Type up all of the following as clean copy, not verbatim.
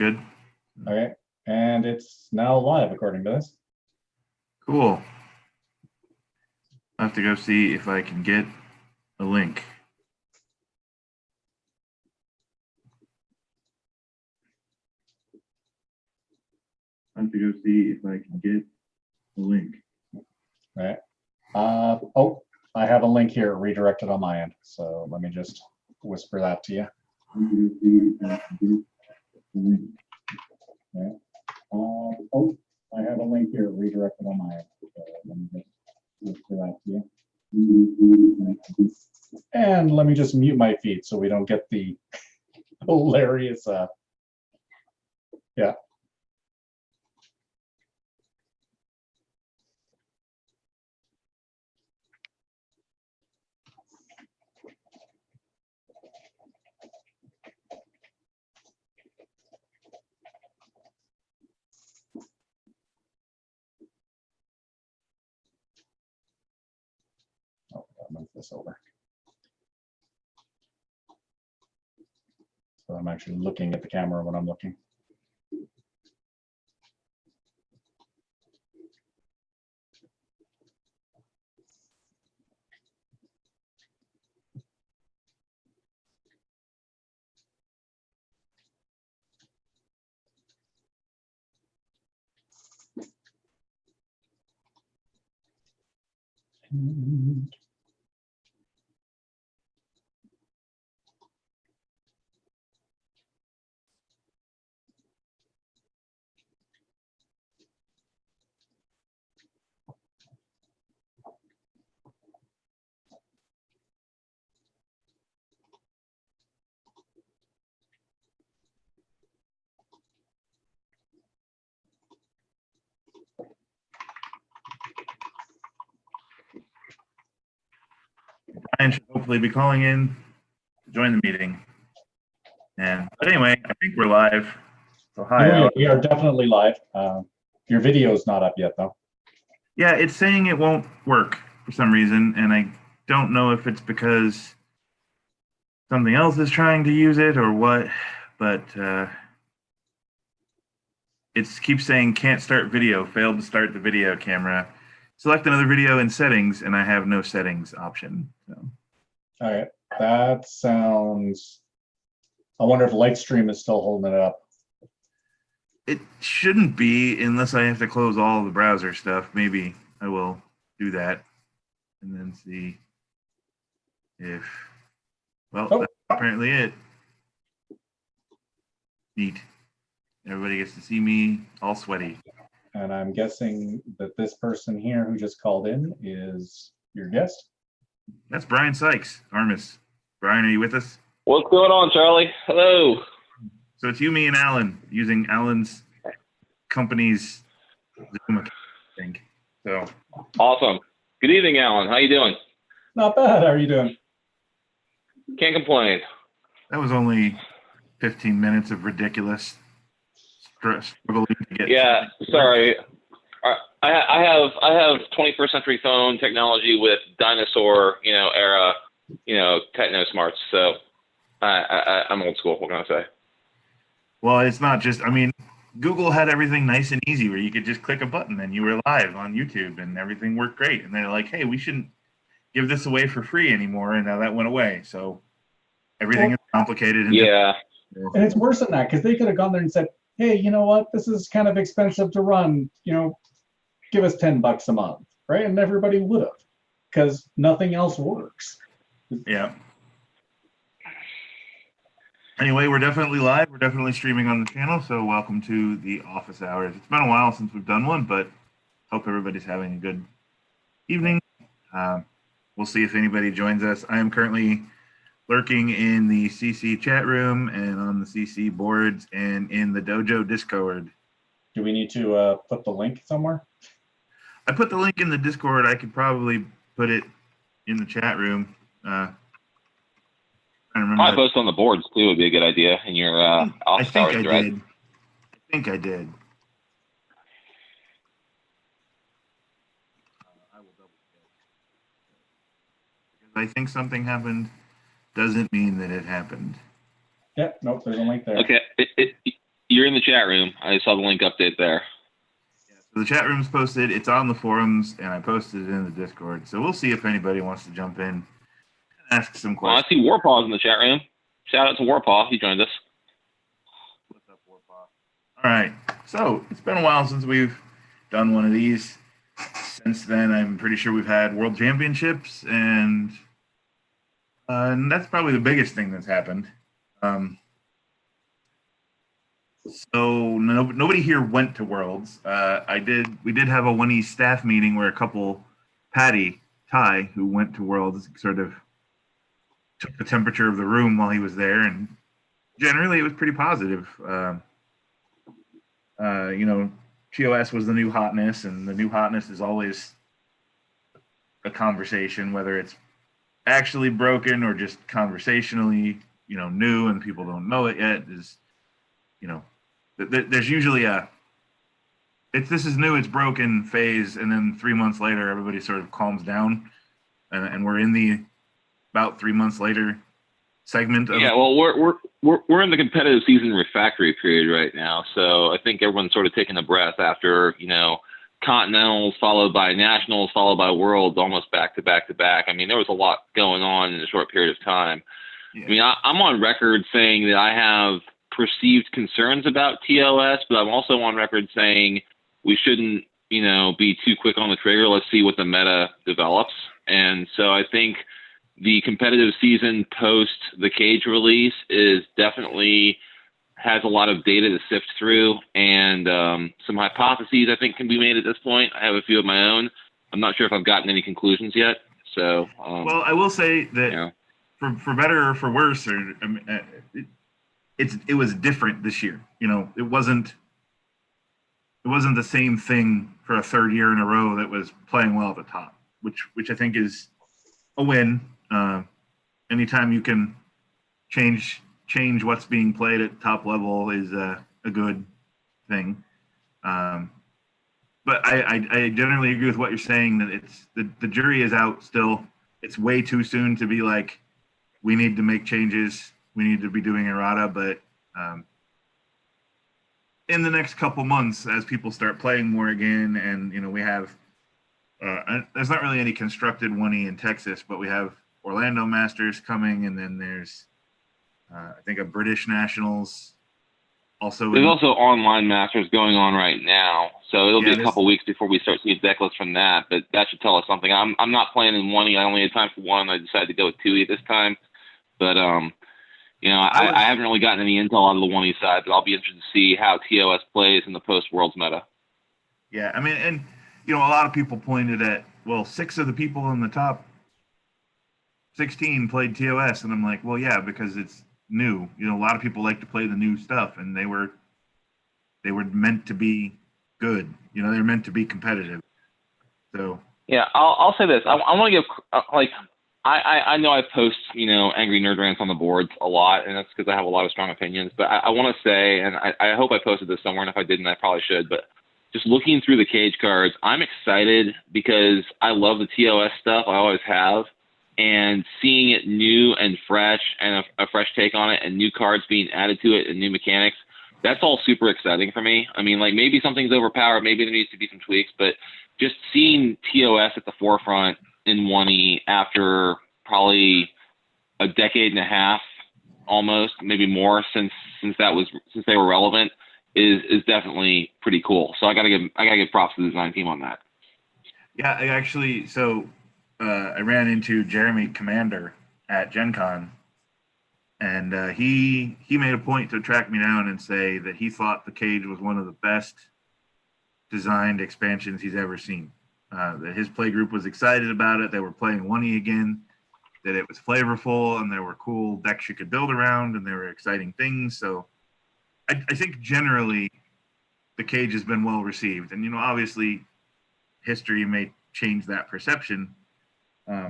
Good. Okay, and it's now live according to this. Cool. I have to go see if I can get a link. I have to go see if I can get a link. All right. Oh, I have a link here redirected on my end. So let me just whisper that to you. Okay. Oh, I have a link here redirected on my end. So let me just whisper that to you. And let me just mute my feed so we don't get the hilarious, yeah. Oh, I'll move this over. So I'm actually looking at the camera when I'm looking. Brian should hopefully be calling in to join the meeting. But anyway, I think we're live. So hi. Yeah, we are definitely live. Your video is not up yet, though. Yeah, it's saying it won't work for some reason, and I don't know if it's because something else is trying to use it or what, but it keeps saying can't start video, failed to start the video camera. Select another video in settings, and I have no settings option. So. All right, that sounds. I wonder if Lightstream is still holding it up. It shouldn't be unless I have to close all the browser stuff. Maybe I will do that and then see if. Well, that's apparently it. Neat. Everybody gets to see me all sweaty. And I'm guessing that this person here who just called in is your guest. That's Brian Sykes, Armis. Brian, are you with us? What's going on, Charlie? Hello. So it's you, me, and Alan using Alan's company's Zoom account, I think. So awesome. Good evening, Alan. How you doing? Not bad. How are you doing? Can't complain. That was only 15 minutes of ridiculous struggling to get. Yeah, sorry. I have 21st century phone technology with dinosaur, era, techno smarts. So I'm old school. What can I say? Well, it's not just. I mean, Google had everything nice and easy where you could just click a button and you were live on YouTube and everything worked great. And they're like, hey, we shouldn't give this away for free anymore. And now that went away. So everything is complicated. And yeah. And it's worse than that because they could have gone there and said, hey, you know what? This is kind of expensive to run. Give us $10 a month, right? And everybody would have because nothing else works. Yeah. Anyway, we're definitely live. We're definitely streaming on the channel. So welcome to the office hours. It's been a while since we've done one, but hope everybody's having a good evening. We'll see if anybody joins us. I am currently lurking in the CC chat room and on the CC boards and in the Dojo Discord. Do we need to put the link somewhere? I put the link in the Discord. I could probably put it in the chat room. I remember. Probably post on the boards too would be a good idea in your office hours thread. I think I did. I will double check. Because I think something happened doesn't mean that it happened. Yeah, nope, there's a link there. Okay. You're in the chat room. I saw the link update there. Yeah, so the chat room's posted. It's on the forums, and I posted it in the Discord. So we'll see if anybody wants to jump in and ask some Oh, I questions. see Warpaw's in the chat room. Shout out to Warpaw. He joined us. What's up, Warpaw? All right. So it's been a while since we've done one of these. Since then, I'm pretty sure we've had World Championships, and that's probably the biggest thing that's happened. So nobody here went to Worlds. We did have a 1E staff meeting where a couple, Patty, Ty, who went to Worlds, sort of took the temperature of the room while he was there, and generally it was pretty positive. TOS was the new hotness, and the new hotness is always a conversation, whether it's actually broken or just conversationally, new and people don't know it yet. There's usually this is new, it's broken phase, and then 3 months later, everybody sort of calms down, and we're in the about 3 months later segment. Yeah, well, we're in the competitive season refractory period right now, so I think everyone's sort of taking a breath after continentals followed by nationals followed by worlds, almost back to back to back. I mean, there was a lot going on in a short period of time. Yeah. I mean, I'm on record saying that I have perceived concerns about TOS, but I'm also on record saying we shouldn't, be too quick on the trigger. Let's see what the meta develops. And so I think the competitive season post the cage release is definitely has a lot of data to sift through, and some hypotheses I think can be made at this point. I have a few of my own. I'm not sure if I've gotten any conclusions yet. So, well, I will say that for better or for worse, it was different this year. It wasn't the same thing for a third year in a row that was playing well at the top, which I think is a win. Anytime you can change what's being played at top level is a good thing. But I generally agree with what you're saying, that it's the jury is out still. It's way too soon to be like, we need to make changes. We need to be doing errata, but in the next couple months, as people start playing more again, and we have there's not really any constructed 1E in Texas, but we have Orlando Masters coming, and then there's I think a British Nationals also. There's also online Masters going on right now, so it'll be a couple weeks before we start seeing deck lists from that. But that should tell us something. I'm not playing in 1E. I only had time for one. I decided to go with 2E this time, but I haven't really gotten any intel out of the 1E side, but I'll be interested to see how TOS plays in the post-Worlds meta. Yeah, I mean, and a lot of people pointed at, 6 of the people in the top 16 played TOS, and I'm like, well, yeah, because it's new. A lot of people like to play the new stuff, and they were meant to be good. They're meant to be competitive. So yeah, I'll say this. I want to give I know I post, angry nerd rants on the boards a lot, and that's because I have a lot of strong opinions. But I want to say, and I hope I posted this somewhere, and if I didn't, I probably should. But just looking through the cage cards, I'm excited because I love the TOS stuff. I always have. And seeing it new and fresh, and a fresh take on it, and new cards being added to it, and new mechanics, that's all super exciting for me. I mean, maybe something's overpowered, maybe there needs to be some tweaks, but just seeing TOS at the forefront in 1E after probably a decade and a half, almost, maybe more, since they were relevant, is definitely pretty cool. So I gotta give props to the design team on that. Yeah, I ran into Jeremy Commander at Gen Con, and he made a point to track me down and say that he thought the cage was one of the best designed expansions he's ever seen. That his play group was excited about it. They were playing 1E again, that it was flavorful, and there were cool decks you could build around, and there were exciting things. So I think generally the cage has been well received. And, obviously history may change that perception. I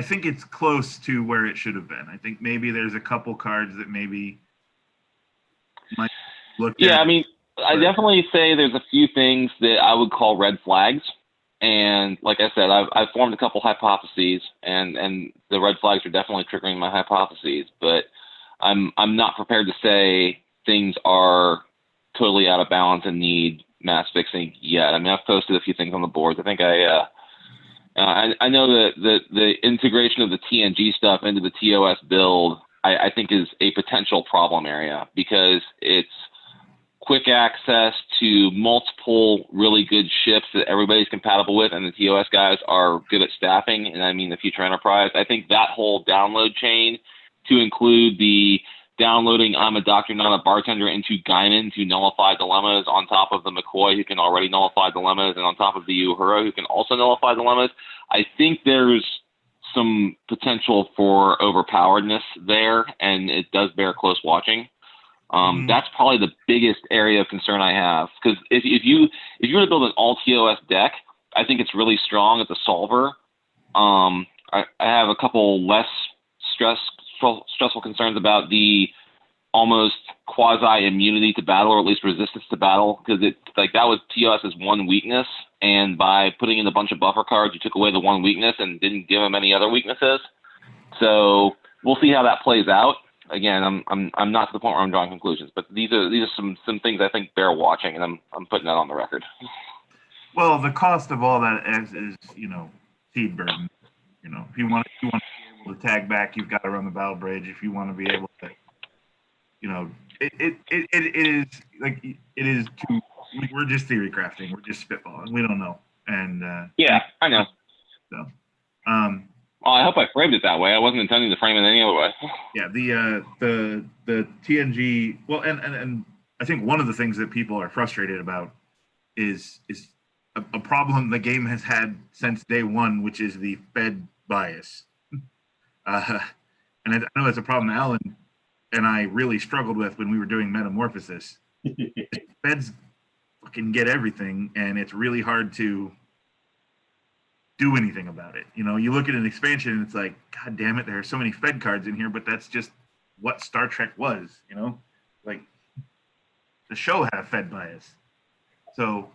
think it's close to where it should have been. I think maybe there's a couple cards that maybe might look. Yeah, I mean, I definitely say there's a few things that I would call red flags. And like I said, I've formed a couple hypotheses, and the red flags are definitely triggering my hypotheses. But I'm not prepared to say things are totally out of balance and need mass fixing yet. I mean, I've posted a few things on the boards. I think I know that the integration of the TNG stuff into the TOS build, I think is a potential problem area because it's quick access to multiple really good ships that everybody's compatible with, and the TOS guys are good at staffing, and I mean the Future Enterprise. I think that whole download chain to include the downloading I'm a Doctor, Not a Bartender into Guinan to nullify dilemmas on top of the McCoy who can already nullify dilemmas and on top of the Uhura who can also nullify dilemmas. I think there's some potential for overpoweredness there, and it does bear close watching. That's probably the biggest area of concern I have, because if you were to build an all TOS deck, I think it's really strong as a solver. I have a couple less stressful concerns about the almost quasi immunity to battle, or at least resistance to battle, because that was TOS's one weakness, and by putting in a bunch of buffer cards, you took away the one weakness and didn't give him any other weaknesses. So we'll see how that plays out. Again, I'm not to the point where I'm drawing conclusions, but these are some things I think bear watching, and I'm putting that on the record. Well, the cost of all that is feed burden. If you want to be able to tag back, you've got to run the battle bridge. If you want to be able to, it is too. We're just theory crafting. We're just spitballing. We don't know. And yeah, I know. So, well, I hope I framed it that way. I wasn't intending to frame it any other way. Yeah, the TNG. Well, and I think one of the things that people are frustrated about is a problem the game has had since day one, which is the Fed bias. And I know it's a problem Alan and I really struggled with when we were doing Metamorphosis. Feds fucking get everything, and it's really hard to do anything about it. You look at an expansion and it's like, God damn it, there are so many Fed cards in here, but that's just what Star Trek was, like the show had a Fed bias. So,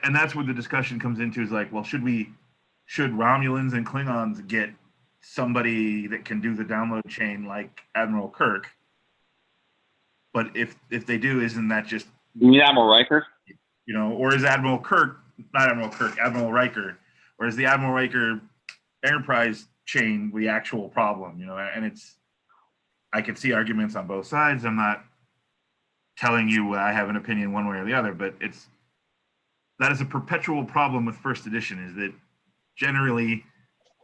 and that's where the discussion comes into is like, well, should Romulans and Klingons get somebody that can do the download chain like Admiral Kirk? But if they do, isn't that just, you mean Admiral Riker? Or is Admiral Riker, or is the Admiral Riker Enterprise chain the actual problem? And I can see arguments on both sides. I'm not telling you I have an opinion one way or the other, but that is a perpetual problem with first edition, is that generally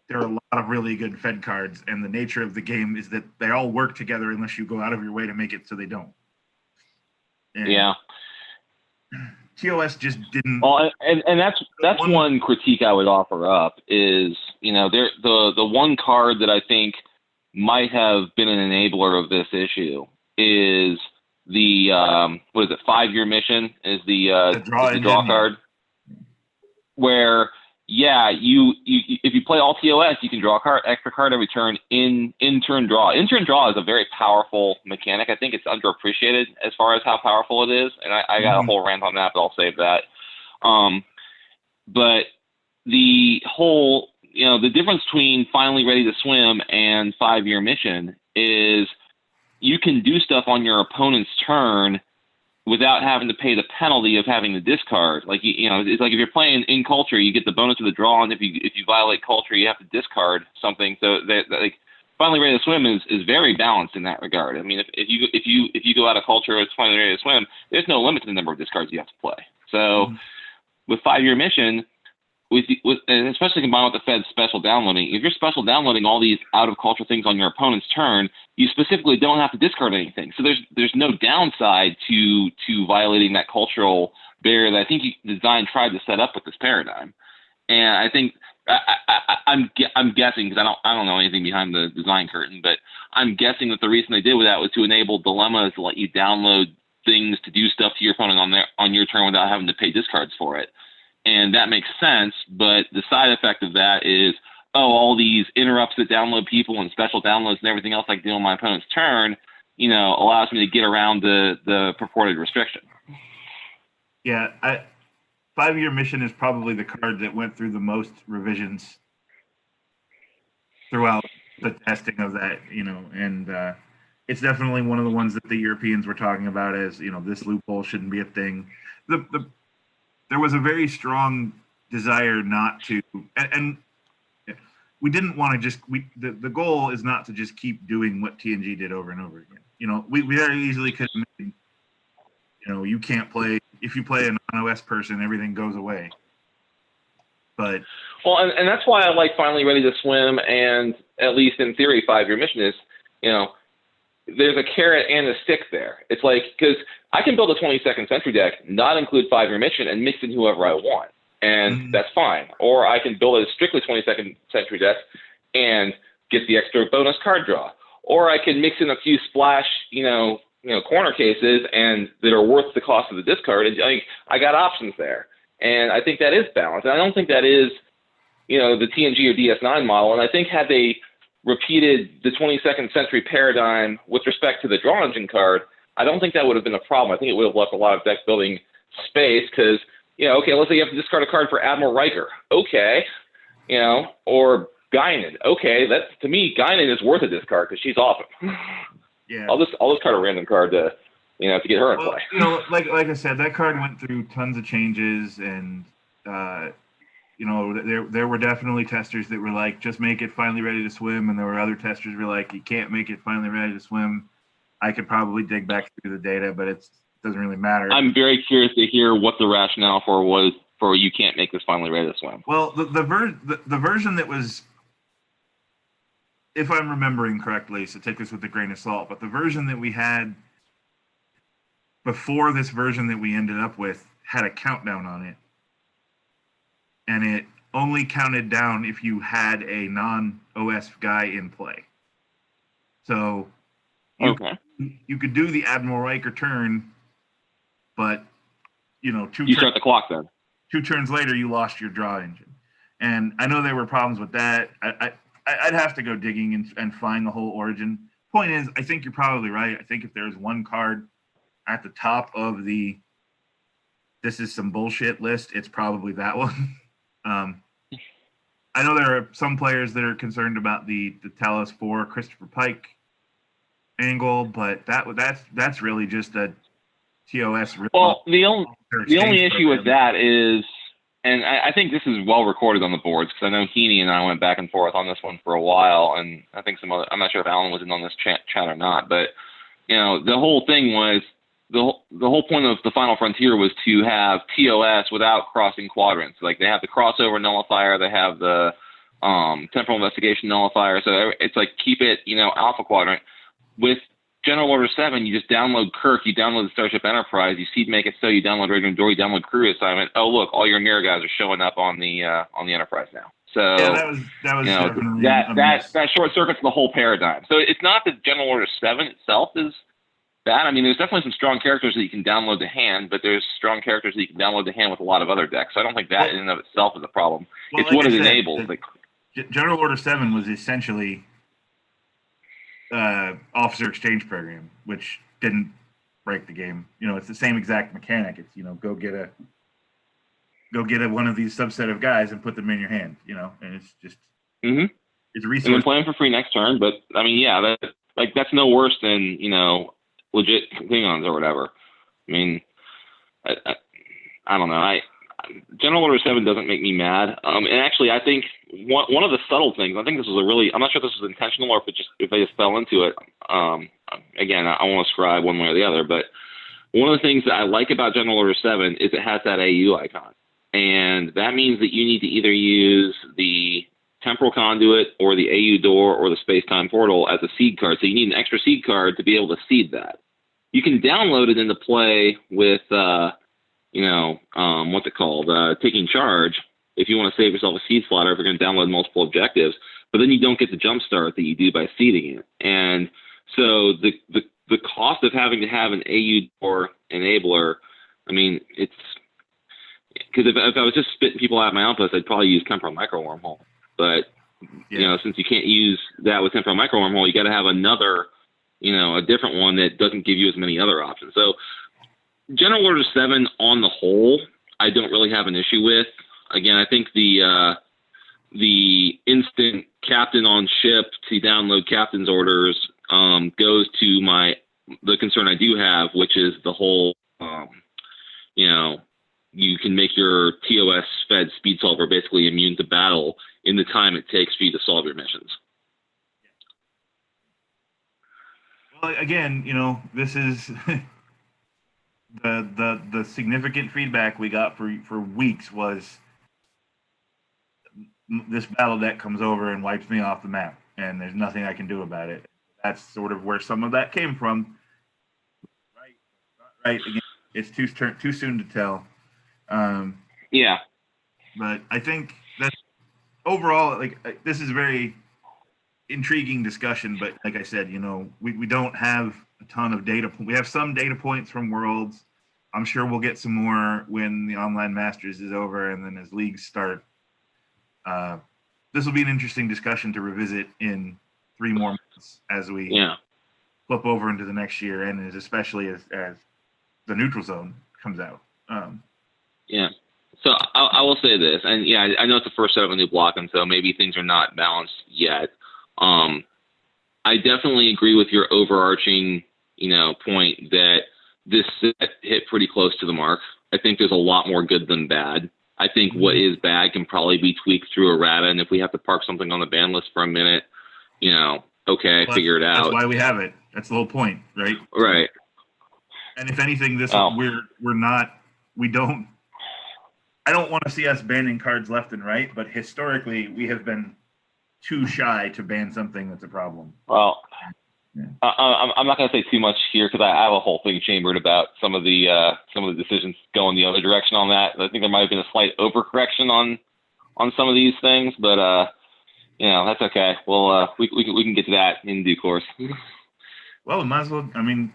there are a lot of really good Fed cards, and the nature of the game is that they all work together unless you go out of your way to make it so they don't. And yeah. TOS just didn't. Well, and that's one critique I would offer up is, the one card that I think might have been an enabler of this issue is the 5-year mission is the draw card, where if you play all TOS, you can draw extra card every turn in turn draw. In turn draw is a very powerful mechanic. I think it's underappreciated as far as how powerful it is, and I got a whole rant on that, but I'll save that. But the whole, the difference between Finally Ready to Swim and 5-year mission is you can do stuff on your opponent's turn without having to pay the penalty of having to discard. Like, it's like if you're playing in culture, you get the bonus of the draw, and if you violate culture, you have to discard something. So that like Finally Ready to Swim is very balanced in that regard. I mean, if you go out of culture, it's Finally Ready to Swim, there's no limit to the number of discards you have to play. So with 5-year mission, and especially combined with the Fed's special downloading, if you're special downloading all these out of culture things on your opponent's turn, you specifically don't have to discard anything. So there's no downside to violating that cultural barrier that I think the design tried to set up with this paradigm. And I think I'm guessing, because I don't know anything behind the design curtain, but I'm guessing that the reason they did with that was to enable dilemmas to let you download things to do stuff to your opponent on your turn without having to pay discards for it. And that makes sense, but the side effect of that is, all these interrupts that download people and special downloads and everything else I can do on my opponent's turn, allows me to get around the purported restriction. Yeah, 5-year mission is probably the card that went through the most revisions throughout the testing of that, and it's definitely one of the ones that the Europeans were talking about as, this loophole shouldn't be a thing. There was a very strong desire not to, and we didn't want to just, the goal is not to just keep doing what TNG did over and over again. We very easily could have made, you can't play, if you play a non-OS person, everything goes away. But well, and that's why I like Finally Ready to Swim, and at least in theory, 5-year mission is, there's a carrot and a stick there. It's like, because I can build a 22nd Century deck, not include 5-year mission, and mix in whoever I want, and that's fine. Or I can build a strictly 22nd Century deck and get the extra bonus card draw. Or I can mix in a few splash, corner cases and that are worth the cost of the discard. And I got options there. And I think that is balanced. And I don't think that is, the TNG or DS9 model. And I think had they repeated the 22nd Century paradigm with respect to the draw engine card, I don't think that would have been a problem. I think it would have left a lot of deck building space because, okay, let's say you have to discard a card for Admiral Riker. Okay. Or Guinan. Okay. To me, Guinan is worth a discard because she's awesome. Yeah. I'll just card a random card to get her in play. Like I said, that card went through tons of changes, and there were definitely testers that were like, just make it Finally Ready to Swim, and there were other testers who were like, you can't make it Finally Ready to Swim. I could probably dig back through the data, but it doesn't really matter. I'm very curious to hear what the rationale was for you can't make this Finally Ready to Swim. Well, the version that was, if I'm remembering correctly, so take this with a grain of salt, but the version that we had before this version that we ended up with had a countdown on it. And it only counted down if you had a non-OS guy in play. So you could do the Admiral Riker turn, but, you start the clock then. 2 turns later, you lost your draw engine. And I know there were problems with that. I'd have to go digging and find the whole origin. Point is, I think you're probably right. I think if there's one card at the top of the this is some bullshit list, it's probably that one. I know there are some players that are concerned about the Talos 4 Christopher Pike angle, but that's really just a TOS. Well, the only issue with that is, and I think this is well recorded on the boards because I know Heaney and I went back and forth on this one for a while, and I think I'm not sure if Alan was in on this chat or not, but the whole thing was the whole point of the Final Frontier was to have TOS without crossing quadrants. Like they have the crossover nullifier, they have the temporal investigation nullifier, so it's like keep it alpha quadrant. With General Order 7, you just download Kirk, you download the Starship Enterprise, you seed make it so, you download Radiant Door, you download crew assignment. Oh look, all your mirror guys are showing up on the Enterprise now. So yeah, that was definitely that short circuits the whole paradigm. So it's not that General Order 7 itself is bad. I mean, there's definitely some strong characters that you can download to hand, but there's strong characters that you can download to hand with a lot of other decks. So I don't think that in and of itself is a problem. Well, it's what it enables. General Order 7 was essentially officer exchange program, which didn't break the game. It's the same exact mechanic. It's go get one of these subset of guys and put them in your hand. And it's just it's a resource. And then play them for free next turn. But I mean, yeah, that's no worse than legit Klingons or whatever. I mean, I don't know. General Order 7 doesn't make me mad. And actually, I think one of the subtle things, I think this was I'm not sure if this was intentional or if I just fell into it. Again, I won't ascribe one way or the other, but one of the things that I like about General Order 7 is it has that AU icon. And that means that you need to either use the temporal conduit or the AU door or the space-time portal as a seed card. So you need an extra seed card to be able to seed that. You can download it into play with what's it called? Taking charge if you want to save yourself a seed slot or if you're going to download multiple objectives, but then you don't get the jump start that you do by seeding it. And so the cost of having to have an AU or enabler, I mean, it's because if I was just spitting people out of my outpost, I'd probably use temporal micro wormhole. But since you can't use that with temporal micro wormhole, you got to have another, a different one that doesn't give you as many other options. So General Order 7 on the whole, I don't really have an issue with. Again, I think the instant captain on ship to download captain's orders goes to the concern I do have, which is the whole, you know, you can make your TOS fed speed solver basically immune to battle in the time it takes for you to solve your missions. Well, again, you know, this is the significant feedback we got for weeks was this battle deck comes over and wipes me off the map, and there's nothing I can do about it. That's sort of where some of that came from. Right. Again, it's too soon to tell. Yeah. But I think that overall, like, this is a very intriguing discussion. But like I said, you know, we don't have a ton of data. We have some data points from Worlds. I'm sure we'll get some more when the Online Masters is over, and then as leagues start. This will be an interesting discussion to revisit in 3 more months as we flip over into the next year, and especially as the neutral zone comes out. So I will say this, and I know it's the first set of a new block, and so maybe things are not balanced yet. I definitely agree with your overarching, you know, point that this set hit pretty close to the mark. I think there's a lot more good than bad. I think what is bad can probably be tweaked through errata, and if we have to park something on the ban list for a minute, you know, okay, well, figure it out. That's why we have it. That's the whole point, right? Right. And if anything, I don't want to see us banning cards left and right, but historically we have been too shy to ban something that's a problem. Well, I'm not going to say too much here because I have a whole thing chambered about some of the decisions going the other direction on that. I think there might have been a slight overcorrection on some of these things, but you know, that's okay. Well, we can get to that in due course. Well, we might as well. I mean,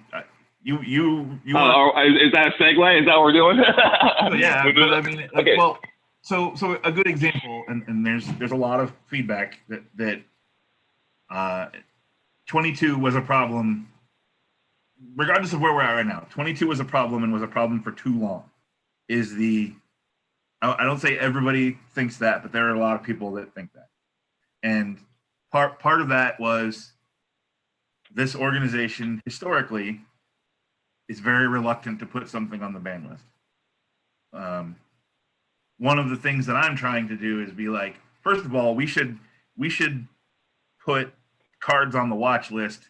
you. Is that a segue? Is that what we're doing? Yeah, but I mean, like, okay. Well, so a good example, and there's a lot of feedback that 22 was a problem, regardless of where we're at right now. 22 was a problem and was a problem for too long. I don't say everybody thinks that, but there are a lot of people that think that. And part of that was this organization historically is very reluctant to put something on the ban list. One of the things that I'm trying to do is be like, first of all, we should put cards on the watch list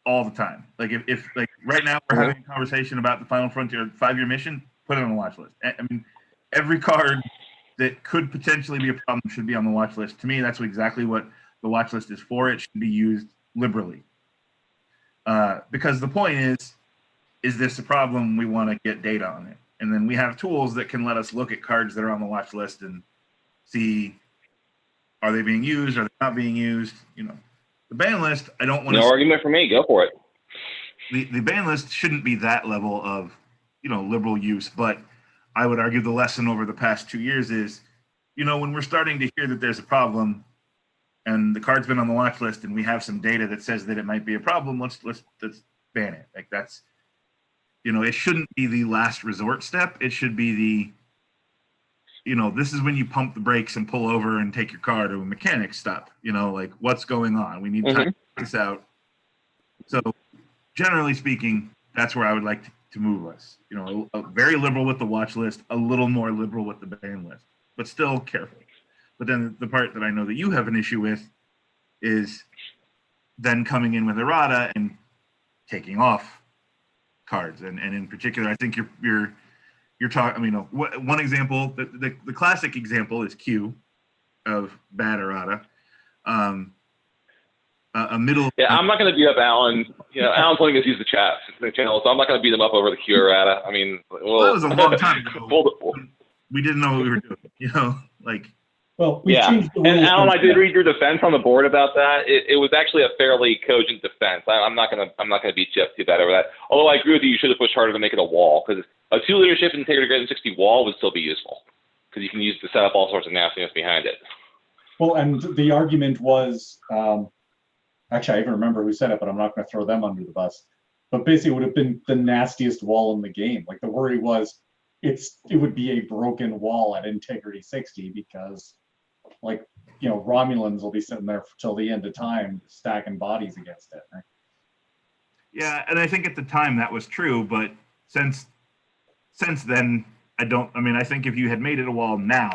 all the time. Like if like right now we're having a conversation about the Final Frontier 5-year mission, put it on the watch list. I mean, every card that could potentially be a problem should be on the watch list. To me, that's exactly what the watch list is for. It should be used liberally. Because the point is this a problem? We want to get data on it. And then we have tools that can let us look at cards that are on the watch list and see, are they being used? Are they not being used? You know, the ban list, I don't want to. No argument for me. Go for it. The ban list shouldn't be that level of, you know, liberal use. But I would argue the lesson over the past 2 years is, you know, when we're starting to hear that there's a problem and the card's been on the watch list and we have some data that says that it might be a problem, let's ban it. Like that's, you know, it shouldn't be the last resort step. It should be the, you know, this is when you pump the brakes and pull over and take your car to a mechanic stop. You know, like what's going on? We need time to figure this out. So generally speaking, that's where I would like to move us. You know, very liberal with the watch list, a little more liberal with the ban list, but still careful. But then the part that I know that you have an issue with is then coming in with errata and taking off cards. And in particular, I think you're talking, I mean, one example, the classic example is Q of bad errata. A middle. Yeah, I'm not going to beat up Alan. You know, Alan's letting us use the channel, so I'm not going to beat him up over the Q errata. I mean, well, that was a long time ago. We didn't know what we were doing, you know, like. Well, we changed the rules. And Alan, I did read your defense on the board about that. It was actually a fairly cogent defense. I'm not gonna beat you up too bad over that. Although I agree with you, you should have pushed harder to make it a wall, because a 2 leadership integrity greater than 60 wall would still be useful, because you can use to set up all sorts of nastiness behind it. Well, and the argument was, actually, I even remember who said it, but I'm not going to throw them under the bus. But basically, it would have been the nastiest wall in the game. Like the worry was, it would be a broken wall at integrity 60 because like, Romulans will be sitting there till the end of time stacking bodies against it. Right? Yeah, and I think at the time that was true, but since then, I think if you had made it a wall now,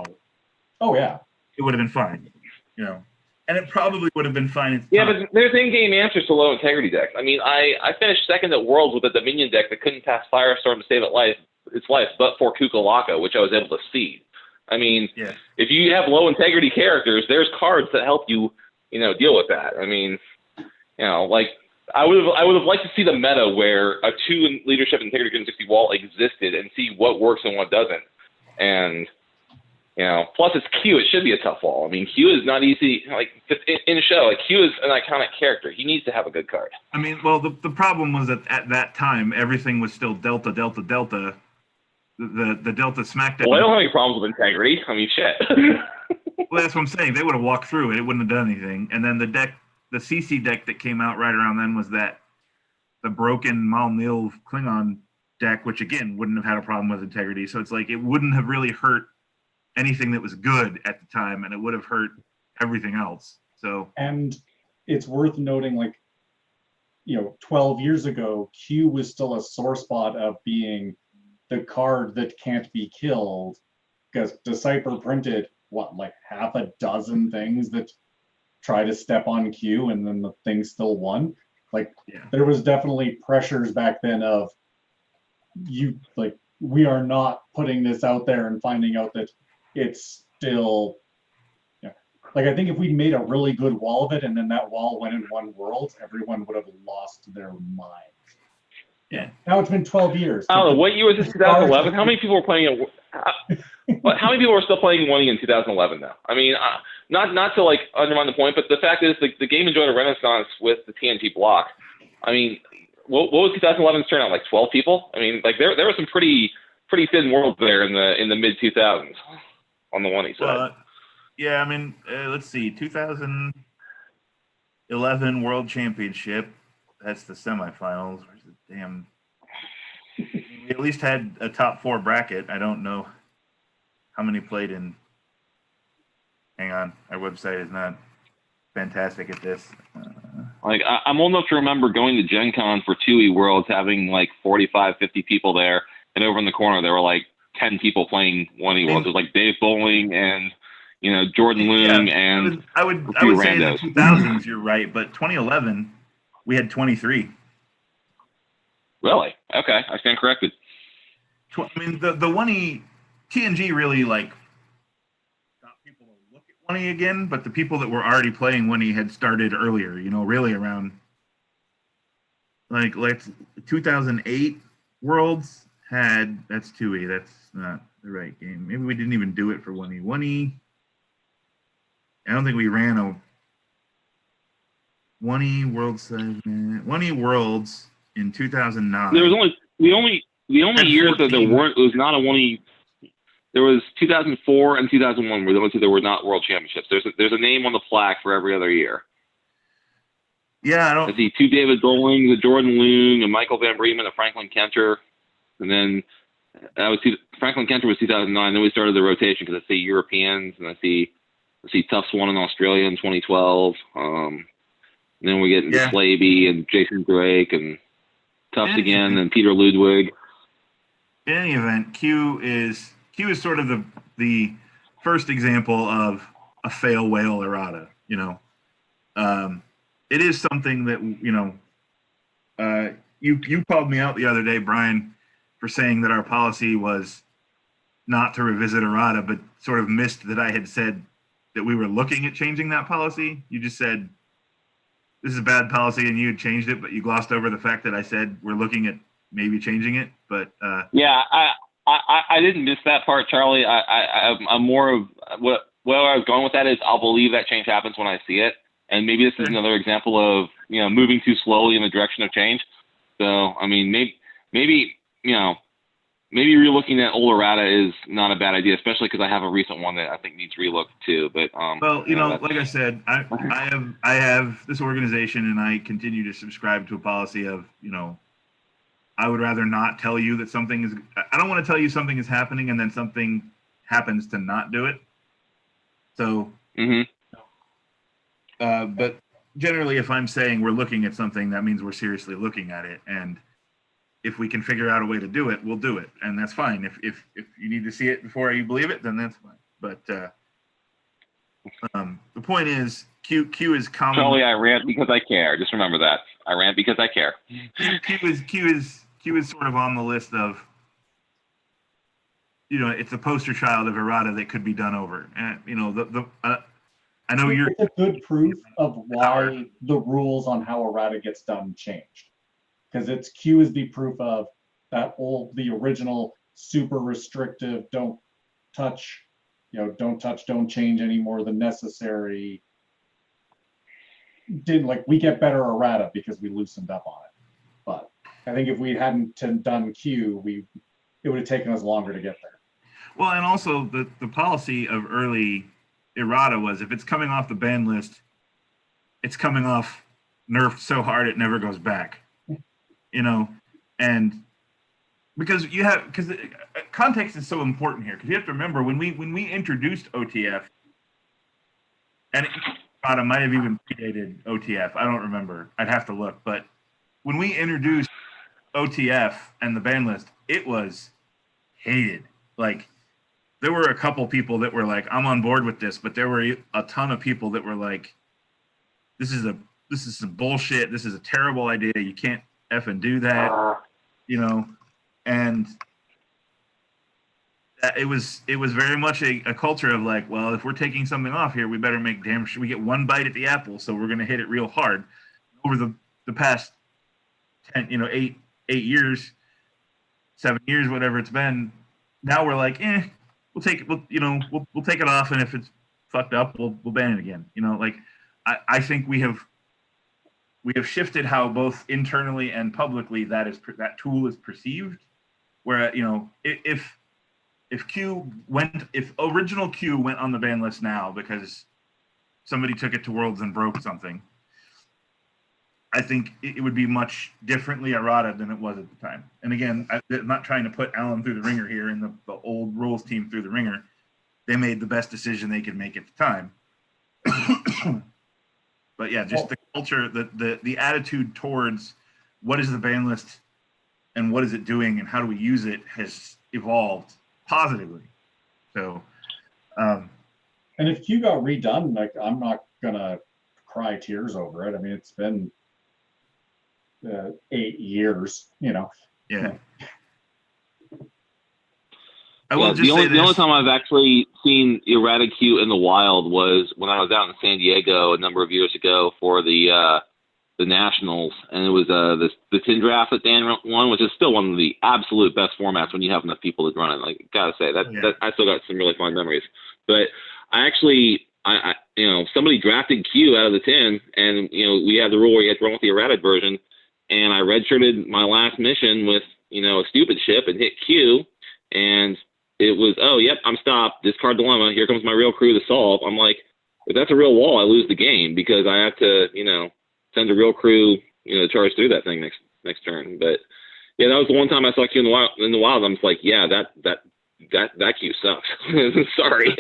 Oh yeah, it would have been fine, and it probably would have been fine at the Yeah, time. but there's in-game answers to low integrity decks. I mean, I finished second at Worlds with a Dominion deck that couldn't pass Firestorm to save its life, but for Kukulaka, which I was able to seed. I mean, Yeah. if you have low integrity characters, there's cards that help you, deal with that. I mean, like I would have liked to see the meta where a 2 in leadership integrity 360 wall existed and see what works and what doesn't. And plus it's Q. It should be a tough wall. I mean, Q is not easy. Like in a show, like Q is an iconic character. He needs to have a good card. I mean, well, the problem was that at that time everything was still Delta, Delta, Delta. The Delta SmackDown. Well, I don't have any problems with integrity. I mean, shit. Well, that's what I'm saying. They would have walked through it. It wouldn't have done anything. And then the CC deck that came out right around then was the broken Malnil Klingon deck, which again wouldn't have had a problem with integrity. So it's like it wouldn't have really hurt anything that was good at the time, and it would have hurt everything else. So, and it's worth noting, like, 12 years ago, Q was still a sore spot of being the card that can't be killed, because Decipher printed like half a dozen things that try to step on Q, and then the thing still won. Like, there was definitely pressures back then of we are not putting this out there and finding out that it's still, like, I think if we made a really good wall of it and then that wall went in one world, everyone would have lost their minds. Yeah. Now it's been 12 years. I don't know. What year was this? 2011? How many people were playing it? How many people are still playing 1E in 2011 now? I mean, not to like undermine the point, but the fact is the game enjoyed a renaissance with the TNT block. I mean, what was 2011's turnout, like 12 people? I mean, like there were some pretty thin worlds there in the mid 2000s on the 1E side. Yeah, I mean, let's see, 2011 World Championship. That's the semifinals. Where's the damn? We at least had a top 4 bracket. I don't know how many played in. Hang on, our website is not fantastic at this. I'm old enough to remember going to Gen Con for 2E Worlds, having like 45, 50 people there, and over in the corner there were like 10 people playing 1E Worlds. It was like Dave Bowling and Jordan Loong and I would say in the 2000s you're right, but 2011 we had 23. Really? Okay, I stand corrected. I mean, the 1E TNG really like got people to look at 1E again, but the people that were already playing 1E had started earlier. Really around like 2008 Worlds had, that's 2E. That's not the right game. Maybe we didn't even do it for 1E. 1E. I don't think we ran a 1E Worlds 1E Worlds in 2009. There was only the only years that there weren't, it was not a 1E. There was 2004 and 2001 were the only two that were not World Championships. There's a name on the plaque for every other year. Yeah, I don't. I see 2 David Bowling, the Jordan Loong, a Michael Van Bremen, a Franklin Kenter, and then Franklin Kenter was 2009. Then we started the rotation because I see Europeans and I see Tufts won in Australia in 2012. And then we get into Slaby and Jason Drake and Tufts again and Peter Ludwig. In any event, Q is sort of the first example of a fail whale errata. It is something that you called me out the other day, Brian, for saying that our policy was not to revisit errata, but sort of missed that I had said that we were looking at changing that policy. You just said this is a bad policy and you had changed it, but you glossed over the fact that I said we're looking at maybe changing it. But yeah, I didn't miss that part, Charlie. I'm more of where I was going with that is I'll believe that change happens when I see it, and maybe this is another example of moving too slowly in the direction of change. So I mean, maybe relooking at old errata is not a bad idea, especially because I have a recent one that I think needs relook too. But well, like I said, I have this organization, and I continue to subscribe to a policy of I would rather not tell you that something is. I don't want to tell you something is happening and then something happens to not do it. So Mm-hmm. But generally, if I'm saying we're looking at something, that means we're seriously looking at it. And if we can figure out a way to do it, we'll do it. And that's fine. If you need to see it before you believe it, then that's fine. But the point is, Q is common. Charlie, I rant because I care. Just remember that. I rant because I care. Q is sort of on the list of, it's a poster child of errata that could be done over. And I know it's a good proof of why the rules on how errata gets done changed, because Q is the proof of the original super restrictive, don't touch, don't change any more than necessary. We get better errata because we loosened up on it. But I think if we hadn't done Q, it would have taken us longer to get there. Well, and also the policy of early errata was, if it's coming off the ban list, it's coming off nerfed so hard it never goes back. And because context is so important here, because you have to remember when we introduced OTF, and errata might have even predated OTF. I don't remember. I'd have to look. But when we introduced OTF and the ban list, it was hated. Like, there were a couple people that were like, I'm on board with this, but there were a ton of people that were like, this is some bullshit. This is a terrible idea. You can't effing do that, and it was very much a culture of like, well, if we're taking something off here, we better make damn sure we get one bite at the apple. So we're going to hit it real hard. Over the past 8 years, 7 years, whatever it's been, now we're like, we'll take it. We'll take it off, and if it's fucked up, we'll ban it again. I think we have shifted how both internally and publicly that tool is perceived. Where if original Q went on the ban list now because somebody took it to Worlds and broke something, I think it would be much differently errata than it was at the time. And again, I'm not trying to put Alan through the ringer here and the old rules team through the ringer. They made the best decision they could make at the time. But yeah, just the culture, the attitude towards what is the ban list and what is it doing and how do we use it has evolved positively. So, and if Q got redone, I'm not gonna cry tears over it. I mean, it's been 8 years, Yeah. The only time I've actually seen errata Q in the wild was when I was out in San Diego a number of years ago for the Nationals, and it was the tin draft that Dan won, which is still one of the absolute best formats when you have enough people to run it. Like, gotta say that I still got some really fun memories. But I actually, somebody drafted Q out of the tin, and we had the rule where you had to run with the errata version, and I redshirted my last mission with a stupid ship and hit Q, and it was, oh, yep, I'm stopped. Discard dilemma. Here comes my real crew to solve. I'm like, if that's a real wall, I lose the game because I have to, send a real crew, to charge through that thing next turn. But yeah, that was the one time I saw Q in the wild. I'm just like, yeah, that Q sucks. Sorry.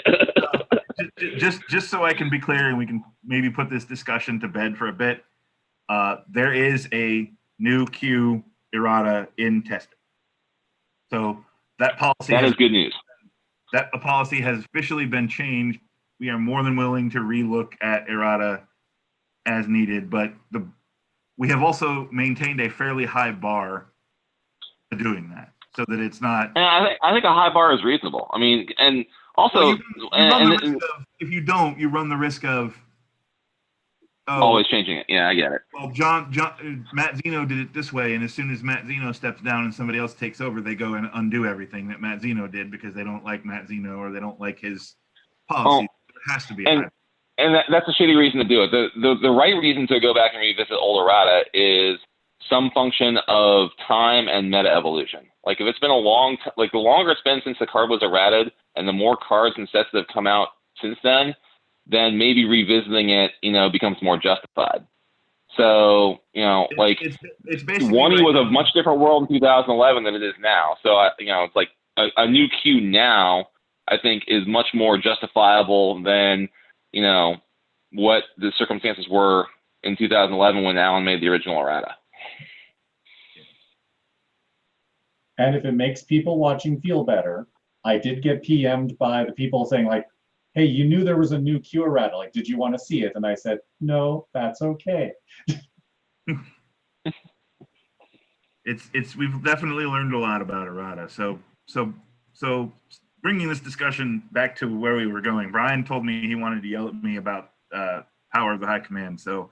just so I can be clear, and we can maybe put this discussion to bed for a bit. There is a new Q errata in testing. So that policy is good news. That policy has officially been changed. We are more than willing to relook at errata as needed, but we have also maintained a fairly high bar to doing that, so that it's not. And I think a high bar is reasonable. I mean, and also, if you don't, you run the risk of always changing it. Yeah, I get it. Well, Matt Zeno did it this way, and as soon as Matt Zeno steps down and somebody else takes over, they go and undo everything that Matt Zeno did because they don't like Matt Zeno or they don't like his policy. There has to be a high bar. And that's a shitty reason to do it. The right reason to go back and revisit old errata is some function of time and meta evolution. Like, if it's been the longer it's been since the card was errated and the more cards and sets that have come out since then maybe revisiting it, becomes more justified. So, it's basically Wani was a much different world in 2011 than it is now. So, it's like a new Q now, I think, is much more justifiable than you know, what the circumstances were in 2011 when Alan made the original errata. And if it makes people watching feel better, I did get PM'd by the people saying like, hey, you knew there was a new Q errata. Like, did you want to see it? And I said, no, that's okay. We've definitely learned a lot about errata. So bringing this discussion back to where we were going, Brian told me he wanted to yell at me about power of the high command. So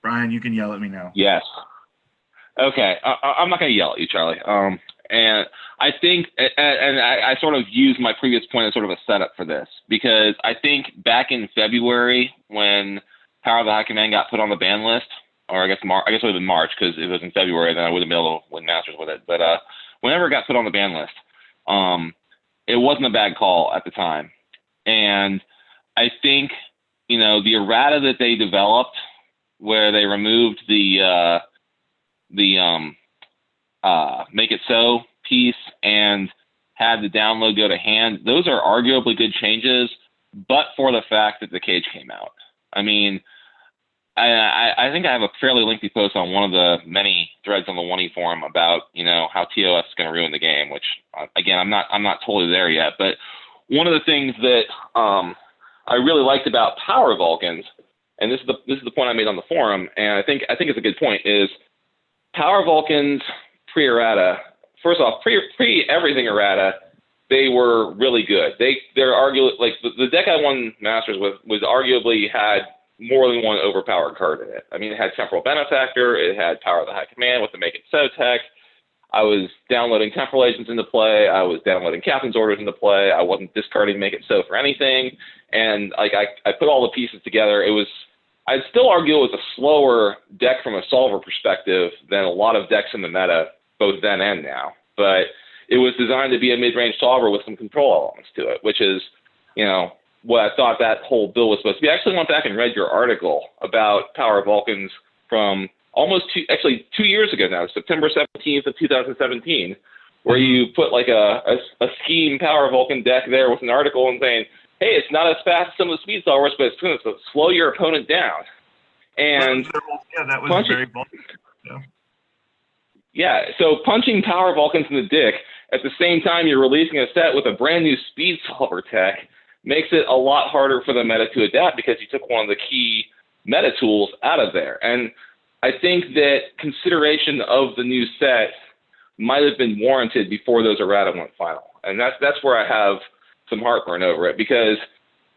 Brian, you can yell at me now. Yes. Okay. I'm not going to yell at you, Charlie. And I think, and I sort of used my previous point as sort of a setup for this, because I think back in February when Power of the High Command got put on the ban list, or I guess it would have been March, because if it was in February, then I wouldn't be able to win Masters with it. But whenever it got put on the ban list, it wasn't a bad call at the time. And I think, you know, the errata that they developed, where they removed the make it so piece and had the download go to hand, those are arguably good changes, but for the fact that the cage came out. I mean, I think I have a fairly lengthy post on one of the many threads on the 1E forum about, you know, how TOS is going to ruin the game, which again, I'm not totally there yet. But one of the things that I really liked about Power Vulcans, and this is the point I made on the forum, and I think it's a good point, is Power Vulcans pre-errata. First off, pre everything errata, they were really good. They're arguably, like, the deck I won Masters with was arguably had more than one overpowered card in it. I mean, it had Temporal Benefactor, it had Power of the High Command with the Make It So tech. I was downloading Temporal Agents into play. I was downloading Captain's Orders into play. I wasn't discarding Make It So for anything. And like I put all the pieces together. I'd still argue it was a slower deck from a solver perspective than a lot of decks in the meta, both then and now. But it was designed to be a mid-range solver with some control elements to it, which is, you know, what I thought that whole bill was supposed to be. I actually went back and read your article about Power Vulcans from almost 2 years ago now, September 17th of 2017, where you put like a scheme Power Vulcan deck there with an article and saying, hey, it's not as fast as some of the speed solvers, but it's going to slow your opponent down. And that was very bulky. Yeah, so punching Power Vulcans in the dick at the same time you're releasing a set with a brand new speed solver tech makes it a lot harder for the meta to adapt, because you took one of the key meta tools out of there. And I think that consideration of the new set might have been warranted before those errata went final. And that's where I have some heartburn over it, because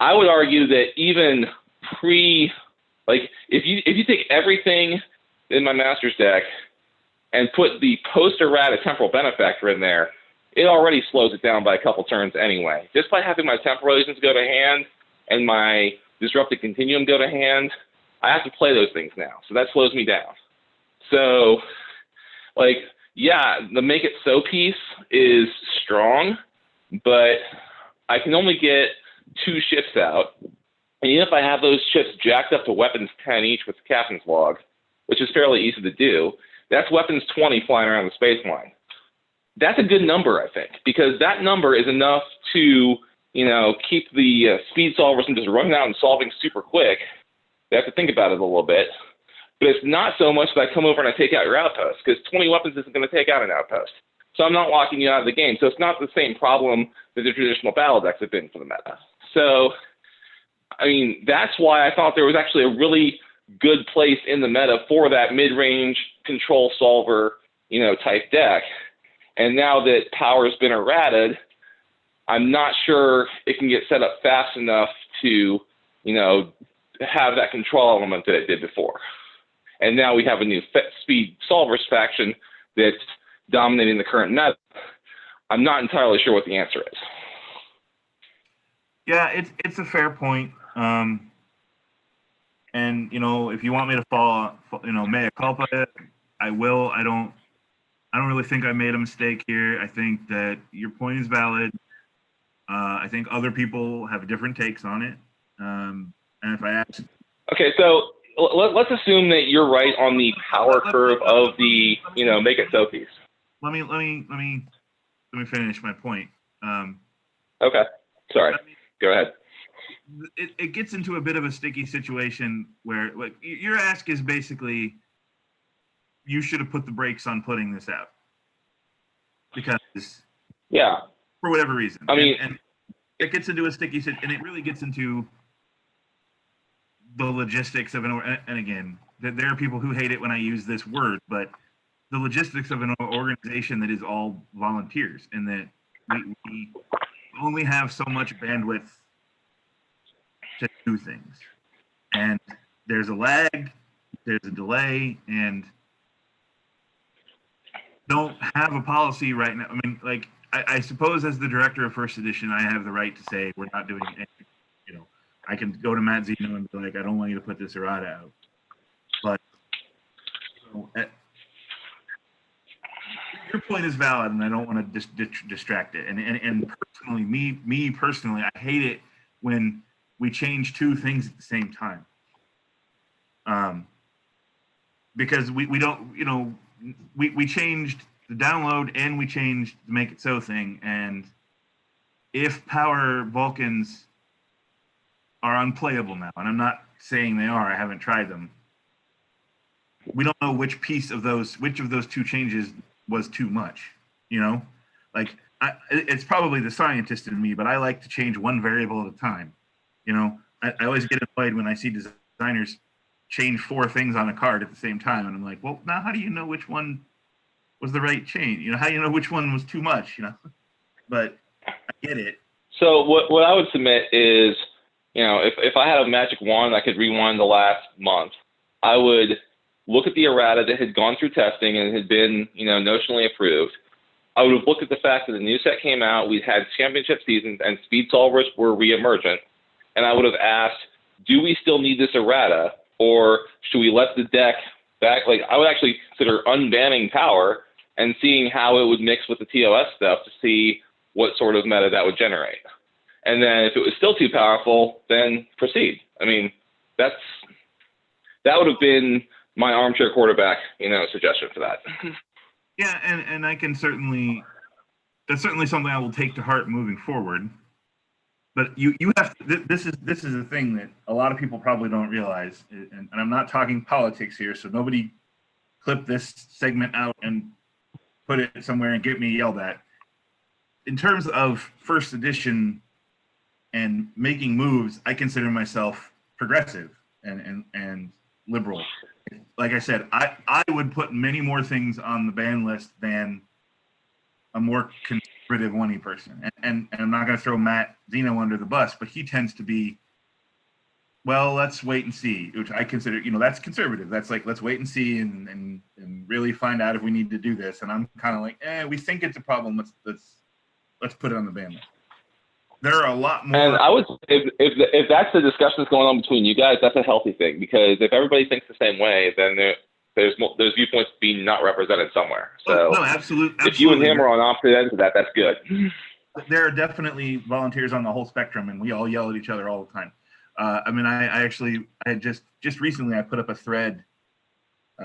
I would argue that even if you take everything in my Masters deck and put the post-errata Temporal Benefactor in there, it already slows it down by a couple turns anyway. Just by having my Temporal Agents go to hand and my Disruptive Continuum go to hand, I have to play those things now. So that slows me down. So, like, yeah, the Make It So piece is strong, but I can only get 2 ships out. And even if I have those ships jacked up to weapons 10 each with the Captain's Log, which is fairly easy to do, that's weapons 20 flying around the space line. That's a good number, I think, because that number is enough to, you know, keep the speed solvers from just running out and solving super quick. They have to think about it a little bit. But it's not so much that I come over and I take out your outpost, because 20 weapons isn't going to take out an outpost. So I'm not locking you out of the game. So it's not the same problem that the traditional battle decks have been for the meta. So, I mean, that's why I thought there was actually a really good place in the meta for that mid-range control solver, you know, type deck. And now that power's been errated, I'm not sure it can get set up fast enough to, you know, have that control element that it did before. And now we have a new speed solvers faction that's dominating the current meta. I'm not entirely sure what the answer is. Yeah, it's a fair point. And, you know, if you want me to fall, you know, mea culpa, I will. I don't really think I made a mistake here. I think that your point is valid. I think other people have different takes on it. And if I ask... Okay, so let's assume that you're right on the power curve of the, you know, Make It So piece. Let me finish my point. Okay, sorry. Go ahead. it gets into a bit of a sticky situation where like your ask is basically you should have put the brakes on putting this out because Yeah. for whatever reason. I mean, and it gets into a sticky situation, and it really gets into the logistics of and again, there are people who hate it when I use this word, but the logistics of an organization that is all volunteers, and that we only have so much bandwidth to do things, and there's a lag, there's a delay, and don't have a policy right now. I mean, like I suppose as the director of First Edition, I have the right to say we're not doing anything. You know, I can go to Matt Zeno and be like, I don't want you to put this errata out, but you know, your point is valid, and I don't want to distract it. And personally, me personally, I hate it when we change two things at the same time. Because we don't, you know, we changed the download and we changed the make it so thing. And if Power Vulcans are unplayable now, and I'm not saying they are, I haven't tried them. We don't know which of those two changes was too much, you know? Like, it's probably the scientist in me, but I like to change one variable at a time. You know, I always get annoyed when I see designers change 4 things on a card at the same time. And I'm like, well, now how do you know which one was the right change? You know, how do you know which one was too much, you know? But I get it. So what I would submit is, you know, if I had a magic wand, I could rewind the last month. I would look at the errata that had gone through testing and had been, you know, notionally approved. I would have looked at the fact that the new set came out, we'd had championship seasons, and speed solvers were re-emergent. And I would have asked, do we still need this errata, or should we let the deck back? Like, I would actually consider unbanning power and seeing how it would mix with the TOS stuff to see what sort of meta that would generate. And then if it was still too powerful, then proceed. I mean, that would have been my armchair quarterback, you know, suggestion for that. Yeah, and I can certainly, that's certainly something I will take to heart moving forward. But you have to, this is a thing that a lot of people probably don't realize, and I'm not talking politics here, so nobody clip this segment out and put it somewhere and get me yelled at. In terms of First Edition and making moves, I consider myself progressive and liberal. Like I said, I would put many more things on the ban list than a more conservative one-y person. And I'm not going to throw Matt Zeno under the bus, but he tends to be, well, let's wait and see, which I consider, you know, that's conservative. That's like, let's wait and see and really find out if we need to do this. And I'm kind of like, we think it's a problem. Let's put it on the ban list. There are a lot more. And I would, if that's the discussion that's going on between you guys, that's a healthy thing, because if everybody thinks the same way, then there's viewpoints being not represented somewhere. So no, absolutely. If you and him are on opposite ends of that, that's good. There are definitely volunteers on the whole spectrum, and we all yell at each other all the time. I mean, I had just recently I put up a thread,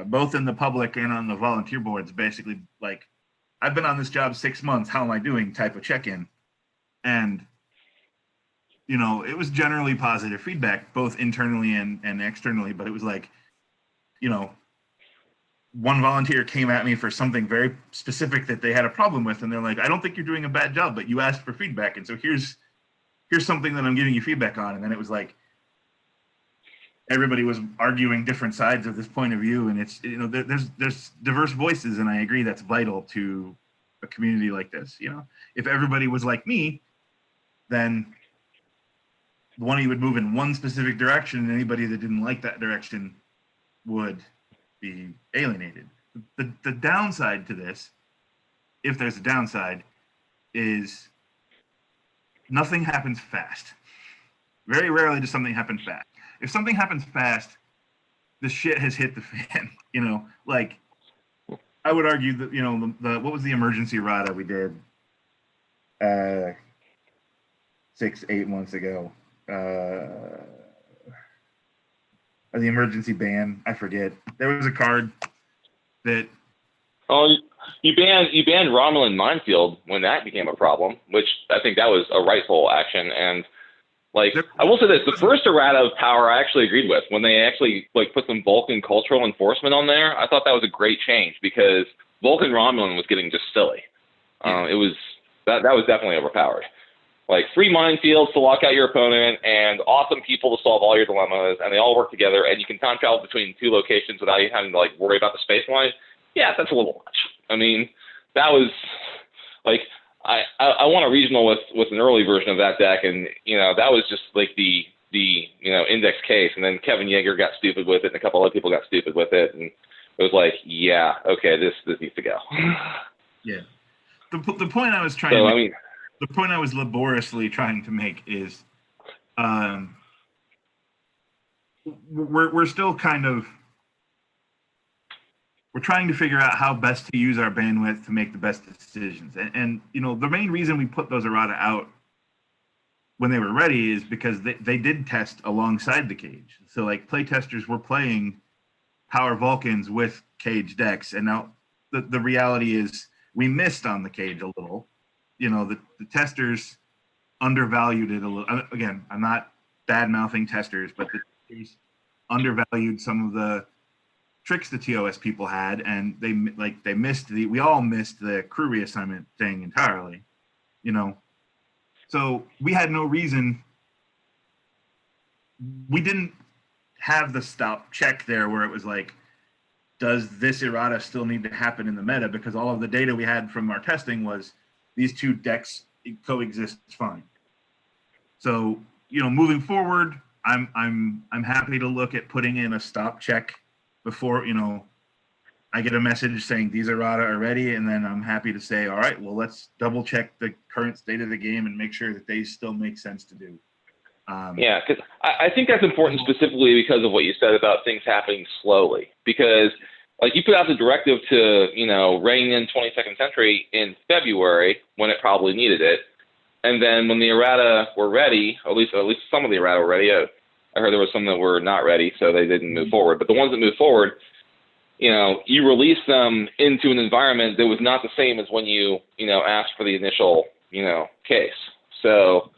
both in the public and on the volunteer boards, basically like, I've been on this job 6 months. How am I doing? Type of check-in, and you know, it was generally positive feedback, both internally and externally. But it was like, you know, one volunteer came at me for something very specific that they had a problem with, and they're like, I don't think you're doing a bad job, but you asked for feedback, and so here's something that I'm giving you feedback on. And then it was like everybody was arguing different sides of this point of view, and it's, you know, there's diverse voices, and I agree that's vital to a community like this. You know, if everybody was like me, then one of you would move in one specific direction, and anybody that didn't like that direction would be alienated. The downside to this, if there's a downside, is nothing happens fast. Very rarely does something happen fast. If something happens fast, the shit has hit the fan. You know, like, I would argue that, you know, what was the emergency errata we did 6-8 months ago? The emergency ban, I forget. There was a card that. Oh, you banned Romulan Minefield when that became a problem, which I think that was a rightful action. And Like, I will say this, the first errata of power I actually agreed with. When they actually like put some Vulcan cultural enforcement on there, I thought that was a great change because Vulcan Romulan was getting just silly. It was that was definitely overpowered. Like 3 minefields to lock out your opponent and awesome people to solve all your dilemmas, and they all work together, and you can time travel between 2 locations without you having to like worry about the space line. Yeah, that's a little much. I mean, that was like I want a regional with an early version of that deck, and that was just like the index case, and then Kevin Yeager got stupid with it, and a couple other people got stupid with it, and it was like, yeah, okay, this needs to go. Yeah, the point I was trying to make, the point I was laboriously trying to make is, we're still kind of. We're trying to figure out how best to use our bandwidth to make the best decisions. And the main reason we put those errata out when they were ready is because they did test alongside the cage. So like playtesters were playing Power Vulcans with cage decks. And now the reality is we missed on the cage a little. The testers undervalued it a little. Again, I'm not bad-mouthing testers, but the testers undervalued some of the tricks the TOS people had, and they missed we all missed the crew reassignment thing entirely, so we had no reason. We didn't have the stop check there where it was like, does this errata still need to happen in the meta? Because all of the data we had from our testing was these 2 decks coexist fine. So moving forward, I'm happy to look at putting in a stop check before I get a message saying these errata are ready, and then I'm happy to say, all right, well, let's double check the current state of the game and make sure that they still make sense to do. Yeah, because I think that's important specifically because of what you said about things happening slowly. Because like you put out the directive to rein in 22nd Century in February when it probably needed it, and then when the errata were ready, at least some of the errata were ready. I heard there was some that were not ready, so they didn't move forward. But the ones that moved forward, you release them into an environment that was not the same as when you asked for the initial, case. So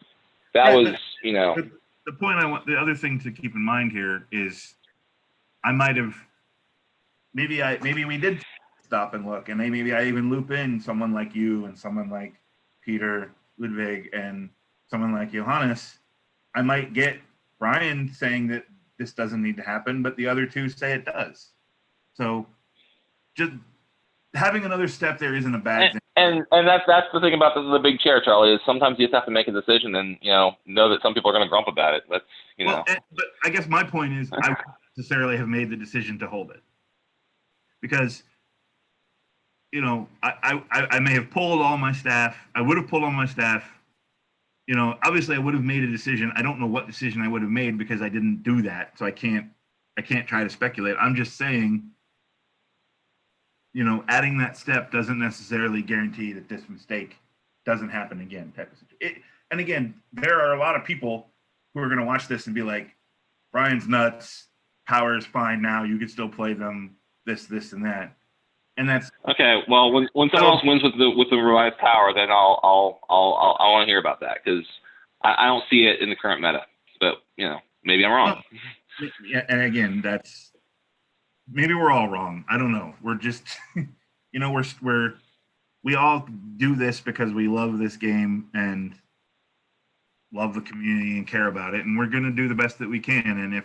that was, The point the other thing to keep in mind here is I might have, maybe we did stop and look, and maybe I even loop in someone like you and someone like Peter Ludwig and someone like Johannes. I might get Brian saying that this doesn't need to happen, but the other 2 say it does. So just having another step there isn't a bad thing. And that's the thing about the big chair, Charlie, is sometimes you just have to make a decision and know that some people are going to grump about it. That's but I guess my point is I wouldn't necessarily have made the decision to hold it because I may have pulled all my staff. I would have pulled all my staff. Obviously I would have made a decision. I don't know what decision I would have made because I didn't do that. So I can't try to speculate. I'm just saying, adding that step doesn't necessarily guarantee that this mistake doesn't happen again type of situation. And again, there are a lot of people who are going to watch this and be like, Brian's nuts. Power is fine now. You can still play them this, and that. And that's okay. Well, when someone else wins with the revised power, then I'll want to hear about that because I don't see it in the current meta. But maybe I'm wrong. Well, yeah, and again, that's maybe we're all wrong. I don't know. We're just we all do this because we love this game and love the community and care about it, and we're going to do the best that we can. And if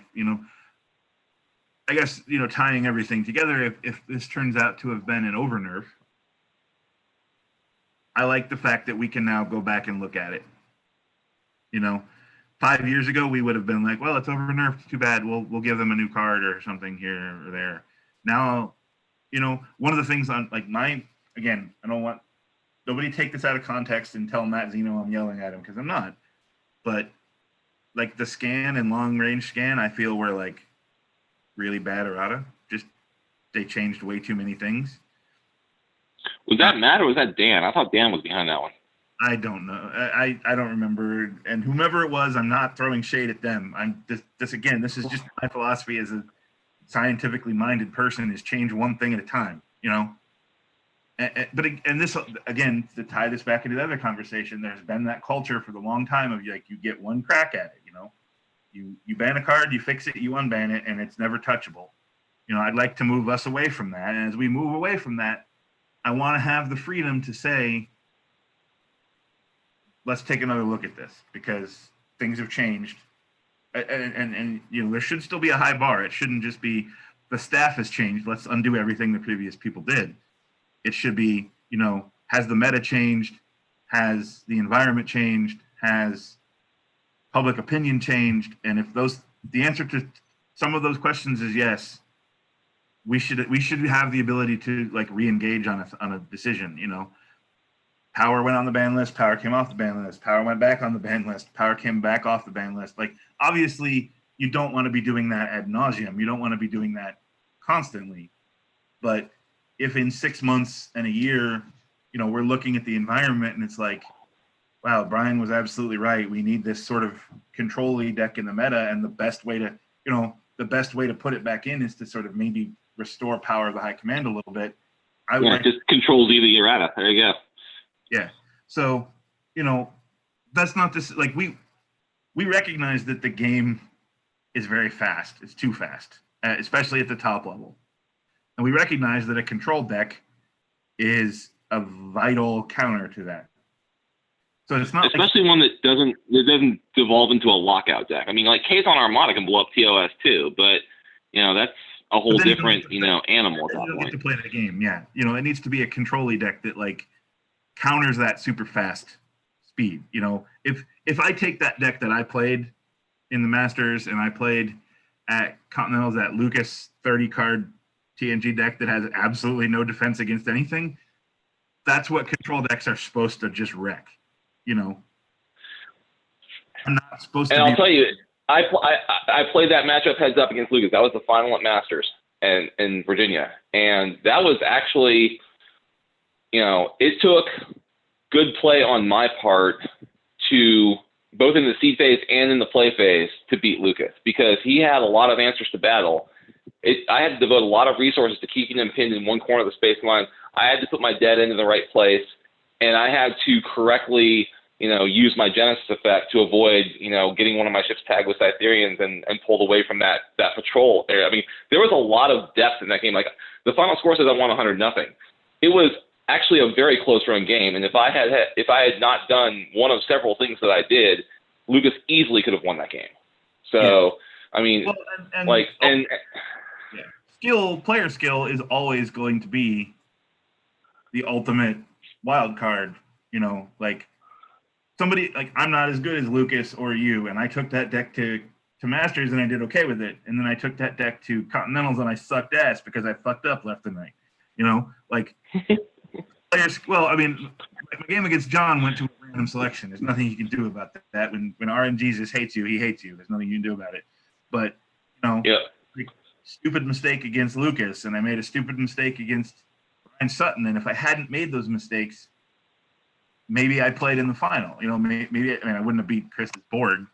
I guess, tying everything together, if this turns out to have been an overnerf, I like the fact that we can now go back and look at it. 5 years ago, we would have been like, well, it's overnerfed. Too bad. We'll give them a new card or something here or there. Now, one of the things on like again, I don't want nobody take this out of context and tell Matt Zeno I'm yelling at him because I'm not. But like the scan and long range scan, I feel were like really bad errata. Just they changed way too many things. Was that Matt or was that Dan? I thought Dan was behind that one. I don't know. I don't remember. And whomever it was, I'm not throwing shade at them. This is just my philosophy as a scientifically minded person is change one thing at a time, and this again, to tie this back into the other conversation, there's been that culture for the long time of like you get one crack at it. You ban a card, you fix it, you unban it, and it's never touchable. I'd like to move us away from that. And as we move away from that, I want to have the freedom to say, let's take another look at this because things have changed. And there should still be a high bar. It shouldn't just be the staff has changed. Let's undo everything the previous people did. It should be, has the meta changed? Has the environment changed? Has public opinion changed? And if the answer to some of those questions is yes, we should have the ability to like re-engage on a decision. Power went on the ban list, power came off the ban list, power went back on the ban list, power came back off the ban list. Like obviously you don't want to be doing that ad nauseum. You don't want to be doing that constantly. But if in 6 months and a year, we're looking at the environment and it's like, wow, Brian was absolutely right. We need this sort of control-y deck in the meta, and the best way to put it back in is to sort of maybe restore power of the high command a little bit. Just control-Z the errata. There you go. Yeah. So, that's not this, like we recognize that the game is very fast. It's too fast, especially at the top level. And we recognize that a control deck is a vital counter to that. So it's not especially one that doesn't devolve into a lockout deck. I mean, like Kazon Armada can blow up TOS too, but that's a whole different animal at that point. Get to play the game, yeah. It needs to be a control-y deck that like counters that super fast speed. If I take that deck that I played in the Masters and I played at Continentals, that Lucas 30 card TNG deck that has absolutely no defense against anything, that's what control decks are supposed to just wreck. I'm not supposed to. And I'll tell you, I played that matchup heads up against Lucas. That was the final at Masters and in Virginia, and that was actually, it took good play on my part to both in the seed phase and in the play phase to beat Lucas because he had a lot of answers to battle. I had to devote a lot of resources to keeping him pinned in one corner of the space line. I had to put my dead end in the right place, and I had to correctly, use my Genesis effect to avoid, getting one of my ships tagged with Cytherians and pulled away from that patrol area. I mean, there was a lot of depth in that game. Like the final score says I won 100-0. It was actually a very close run game, and if I had not done one of several things that I did, Lucas easily could have won that game. So, yeah. I mean, player skill is always going to be the ultimate wild card. Like somebody like I'm not as good as Lucas or you, and I took that deck to Masters and I did okay with it, and then I took that deck to Continentals and I sucked ass because I fucked up left and right. Players. Well, I mean, my game against John went to a random selection. There's nothing you can do about that. When RNGesus hates you, he hates you. There's nothing you can do about it. But stupid mistake against Lucas, and I made a stupid mistake against Brian Sutton. And if I hadn't made those mistakes, maybe I played in the final. Maybe I wouldn't have beat Chris's board.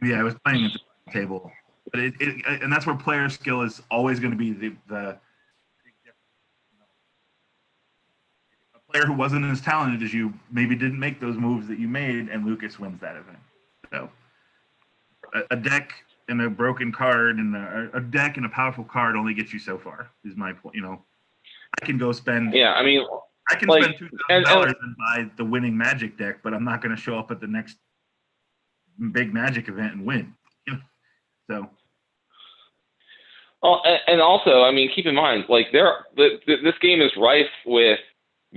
Maybe I was playing at the table. But and that's where player skill is always going to be the big difference. A player who wasn't as talented as you maybe didn't make those moves that you made, and Lucas wins that event. So a deck and a broken card and a deck and a powerful card only gets you so far. Is my point. I can go spend. Yeah, I mean, I can spend $2,000 and buy the winning Magic deck, but I'm not going to show up at the next big Magic event and win. So. Well, and also, I mean, keep in mind, like this game is rife with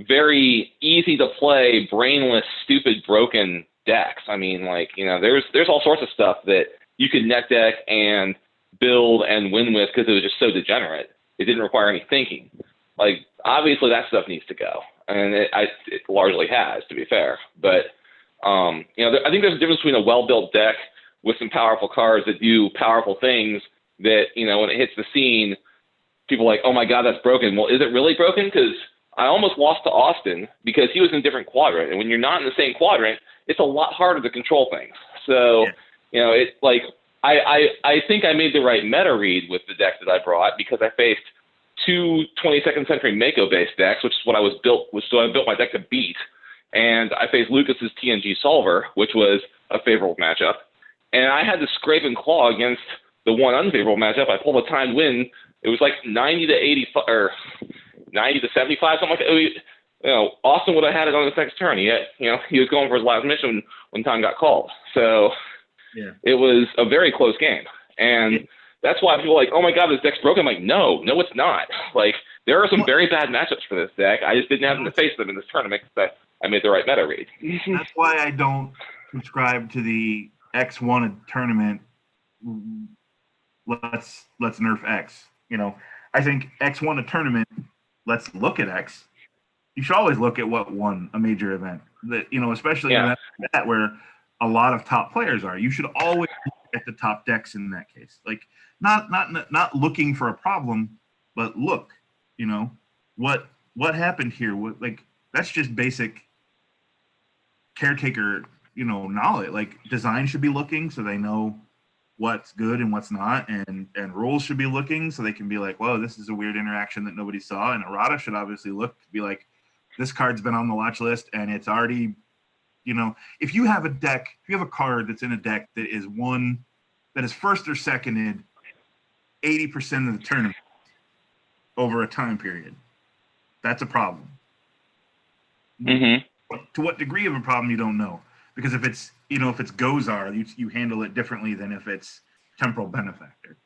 very easy to play, brainless, stupid, broken decks. I mean, there's all sorts of stuff that you could net deck and build and win with because it was just so degenerate. It didn't require any thinking. Like, obviously that stuff needs to go. And it largely has, to be fair. But, I think there's a difference between a well-built deck with some powerful cards that do powerful things that, when it hits the scene, people are like, oh my God, that's broken. Well, is it really broken? Because I almost lost to Austin because he was in a different quadrant. And when you're not in the same quadrant, it's a lot harder to control things. So, it's like, I think I made the right meta read with the deck that I brought because I faced two 22nd Century Mako-based decks, which is what I built my deck to beat. And I faced Lucas's TNG Solver, which was a favorable matchup. And I had to scrape and claw against the one unfavorable matchup. I pulled a timed win. It was like 90 to 85 or 90 to 75, something like that. Austin would have had it on his next turn. He was going for his last mission when time got called. So It was a very close game. And that's why people are like, oh my God, this deck's broken. I'm like, no, it's not. Like, there are some very bad matchups for this deck. I just didn't have to face them in this tournament because I made the right meta read. That's why I don't subscribe to the X1 tournament. Let's nerf X. I think X won a tournament. Let's look at X. You should always look at what won a major event. That especially in that where a lot of top players are. You should always look at the top decks in that case. Like not looking for a problem, but look. What happened here? That's just basic caretaker. Knowledge. Like design should be looking so they know what's good and what's not, and rules should be looking so they can be like, whoa, this is a weird interaction that nobody saw. And errata should obviously look to be like, this card's been on the watch list and it's already, if you have a card that's in a deck that is first or seconded 80% of the tournament over a time period, that's a problem. Mm-hmm. To what degree of a problem, you don't know. Because if it's Gozar, you handle it differently than if it's Temporal Benefactor.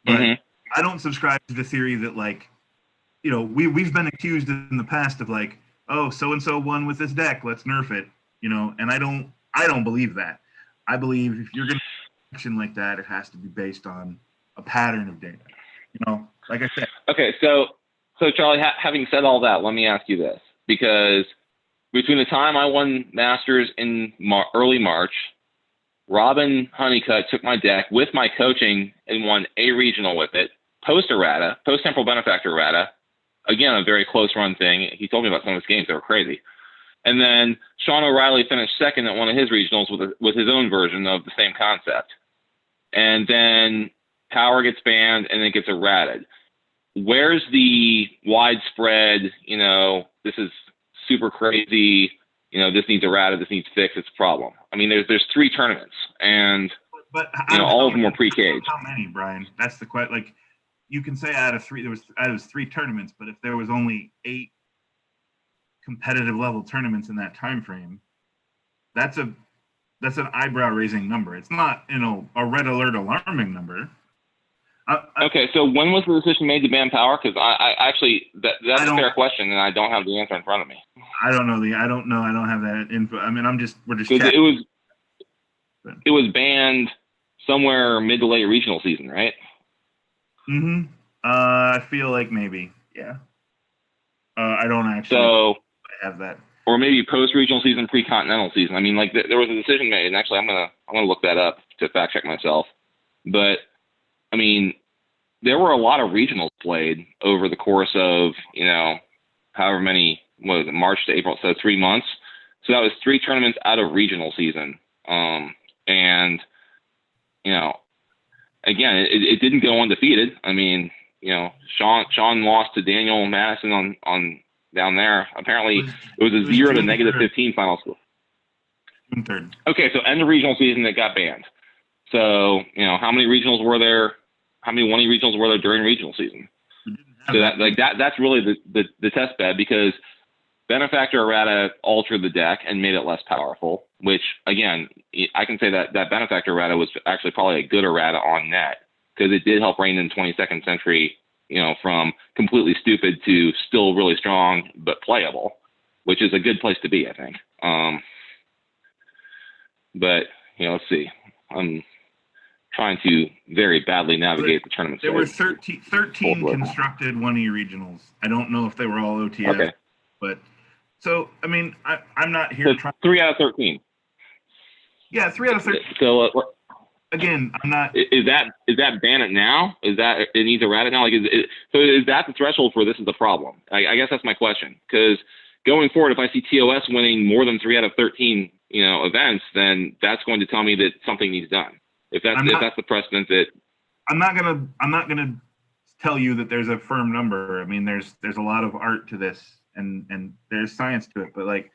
But I don't subscribe to the theory that we've been accused in the past of like, oh, so and so won with this deck, let's nerf it, and I don't believe that. I believe if you're going to do action like that, it has to be based on a pattern of data. Like I said. Okay, so Charlie, having said all that, let me ask you this, because between the time I won Masters in early March, Robin Honeycutt took my deck with my coaching and won a regional with it, post-Temporal Benefactor errata. Again, a very close run thing. He told me about some of his games. They were crazy. And then Sean O'Reilly finished second at one of his regionals with his own version of the same concept. And then Power gets banned and it gets errated. Where's the widespread, this is super crazy, this needs errata, this needs fixed, it's a problem. I mean, there's 3 tournaments, and all of them were pre-caged. How many, Brian? That's the question. Like, you can say out of 3, there was 3 tournaments, but if there was only 8 competitive level tournaments in that time frame, that's an eyebrow-raising number. It's not, a red alert alarming number. Okay, so when was the decision made to ban Power? Because I actually, that's a fair question, and I don't have the answer in front of me. I don't know. I don't have that info. I mean, we're just chatting. It was banned somewhere mid to late regional season, right? Mm-hmm. I feel like maybe, yeah. I don't actually have that. Or maybe post-regional season, pre-continental season. I mean, there was a decision made, and actually I'm gonna look that up to fact check myself. But I mean, there were a lot of regionals played over the course of, however many, what was it, March to April, so 3 months. So that was 3 tournaments out of regional season. And, again, it didn't go undefeated. I mean, Sean lost to Daniel Madison on down there. Apparently it was a 0 to -15 final score. June 3rd. Okay, so end of regional season, it got banned. So, how many regionals were there? How many 1E regionals were there during regional season? So that's really the test bed, because Benefactor errata altered the deck and made it less powerful, which, again, I can say that Benefactor errata was actually probably a good errata on net, because it did help rein in 22nd Century, from completely stupid to still really strong but playable, which is a good place to be, I think. But, let's see. I'm trying to very badly navigate the tournament. There were 13 constructed 1E regionals. I don't know if they were all OTS. Okay. But so, I mean, I'm not here trying. 3 out of 13. Yeah, 3 out of 13. So again, I'm not. Is that ban it now? Is that it needs errata now? So is that the threshold for this is the problem? I guess that's my question. Because going forward, if I see TOS winning more than 3 out of 13, events, then that's going to tell me that something needs done. If that's the precedent that I'm not gonna tell you that there's a firm number. I mean, there's a lot of art to this, and there's science to it. But like,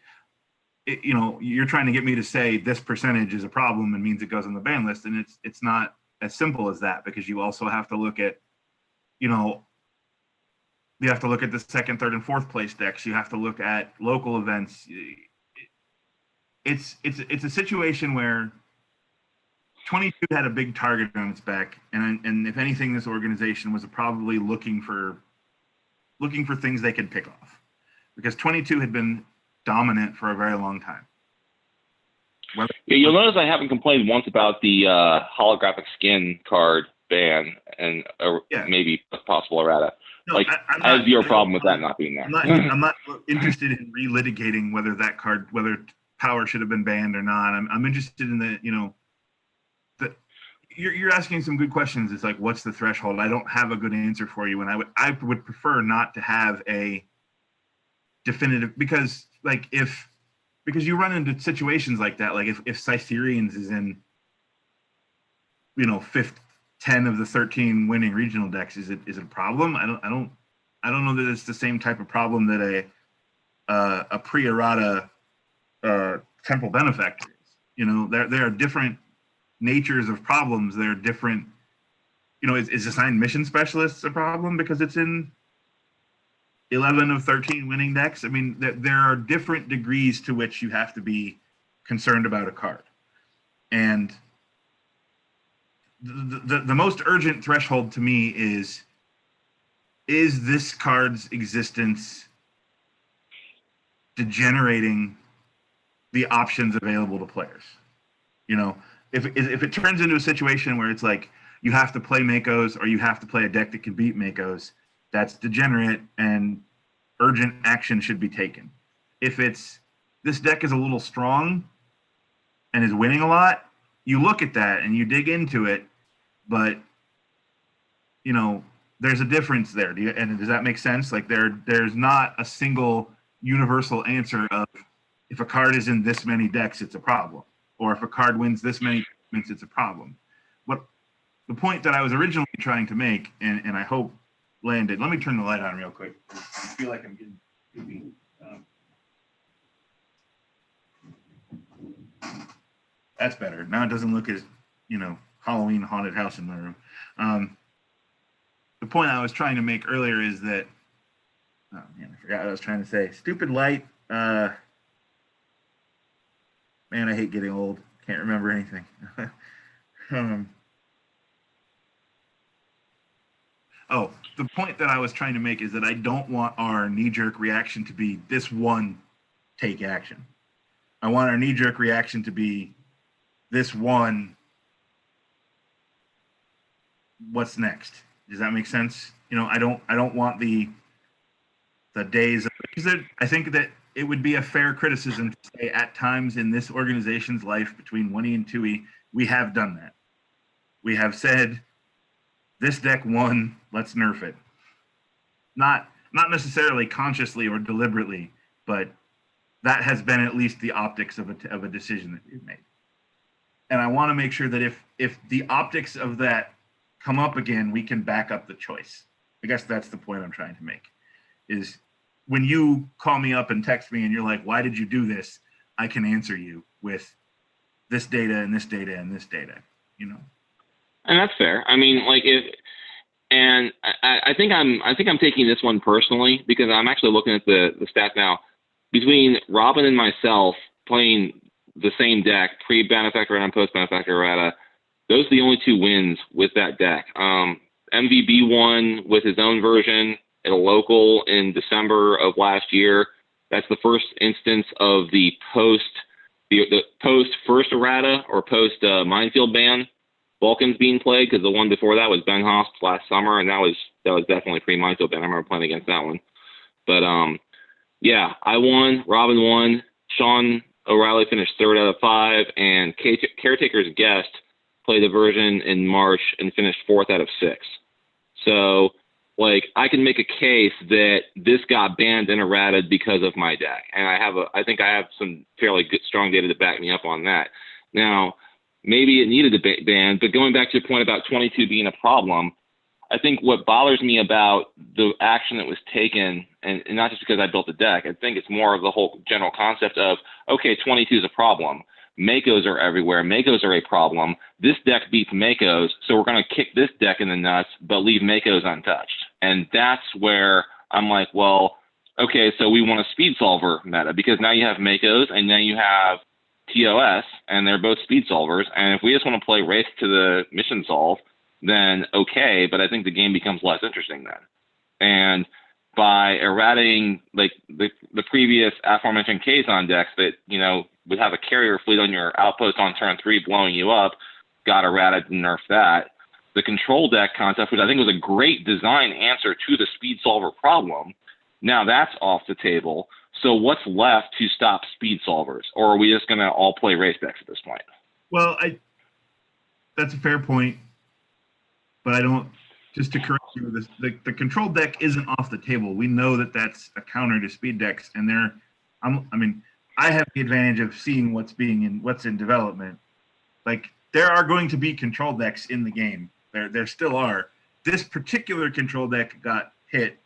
you're trying to get me to say this percentage is a problem and means it goes on the ban list, and it's not as simple as that, because you also have to look at, you have to look at the second, third, and fourth place decks. You have to look at local events. It's a situation where 22 had a big target on its back, and if anything, this organization was probably looking for things they could pick off, because 22 had been dominant for a very long time. Yeah, you'll notice I haven't complained once about the holographic skin card ban and maybe possible errata. No, like I have zero problem with that not being there. I'm not interested in relitigating whether whether power should have been banned or not. I'm interested in you're asking some good questions. It's like, what's the threshold? I don't have a good answer for you, and I would prefer not to have a definitive, because you run into situations like that. Like if Cytherians is in, fifth 10 of the 13 winning regional decks, is it a problem? I don't know that it's the same type of problem that a pre-errata temple benefactor is. There are different natures of problems. There are different, is assigned mission specialists a problem because it's in 11 of 13 winning decks? I mean, there are different degrees to which you have to be concerned about a card. And the most urgent threshold to me is this card's existence degenerating the options available to players? If it turns into a situation where it's like you have to play Makos or you have to play a deck that can beat Makos, that's degenerate and urgent action should be taken. If it's this deck is a little strong and is winning a lot, you look at that and you dig into it, but there's a difference there. And does that make sense? Like there's not a single universal answer of, if a card is in this many decks, it's a problem, or if a card wins this many tournaments, it's a problem. What the point that I was originally trying to make, and I hope landed. Let me turn the light on real quick. I feel like I'm getting goofy. That's better. Now it doesn't look as, Halloween haunted house in my room. The point I was trying to make earlier is that, oh man, I forgot what I was trying to say. Stupid light. Man, I hate getting old. Can't remember anything. The point that I was trying to make is that I don't want our knee-jerk reaction to be this one take action. I want our knee-jerk reaction to be this one, what's next? Does that make sense? I don't want the days of, because I think that it would be a fair criticism to say at times in this organization's life between 1E and 2E, we have done that. We have said, this deck won, let's nerf it. Not necessarily consciously or deliberately, but that has been at least the optics of a decision that we've made. And I want to make sure that if the optics of that come up again, we can back up the choice. I guess that's the point I'm trying to make, is when you call me up and text me and you're like, why did you do this? I can answer you with this data and this data and this data, And that's fair. I mean, I think I'm taking this one personally, because I'm actually looking at the stat now. Between Robin and myself playing the same deck, pre-benefactor and post-benefactor errata, those are the only two wins with that deck. MVB won with his own version at a local in December of last year. That's the first instance of the post first errata or post minefield ban Vulcans being played, because the one before that was Ben Hosp last summer, and that was definitely pre-minefield ban. I remember playing against that one. But yeah, I won, Robin won, Sean O'Reilly finished 3rd out of 5, and Caretaker's Guest played a version in March and finished 4th out of 6. So, I can make a case that this got banned and errated because of my deck, and I think I have some fairly good, strong data to back me up on that. Now, maybe it needed a ban, but going back to your point about 22 being a problem, I think what bothers me about the action that was taken, and not just because I built the deck, I think it's more of the whole general concept of, okay, 22 is a problem. Makos are everywhere. Makos are a problem. This deck beats Makos, so we're going to kick this deck in the nuts, but leave Makos untouched. And that's where I'm like, well, okay, so we want a speed solver meta, because now you have Makos and now you have TOS, and they're both speed solvers. And if we just want to play race to the mission solve, then okay, but I think the game becomes less interesting then. And by eradicating like the previous aforementioned Kazon decks that, you know, would have a carrier fleet on your outpost on turn 3 blowing you up, got errated and nerfed that. The control deck concept, which I think was a great design answer to the speed solver problem, now that's off the table. So what's left to stop speed solvers? Or are we just going to all play race decks at this point? Well, that's a fair point, but I don't, just to correct you, the control deck isn't off the table. We know that that's a counter to speed decks, and I have the advantage of seeing what's in development. Like, there are going to be control decks in the game. There still are. This particular control deck got hit,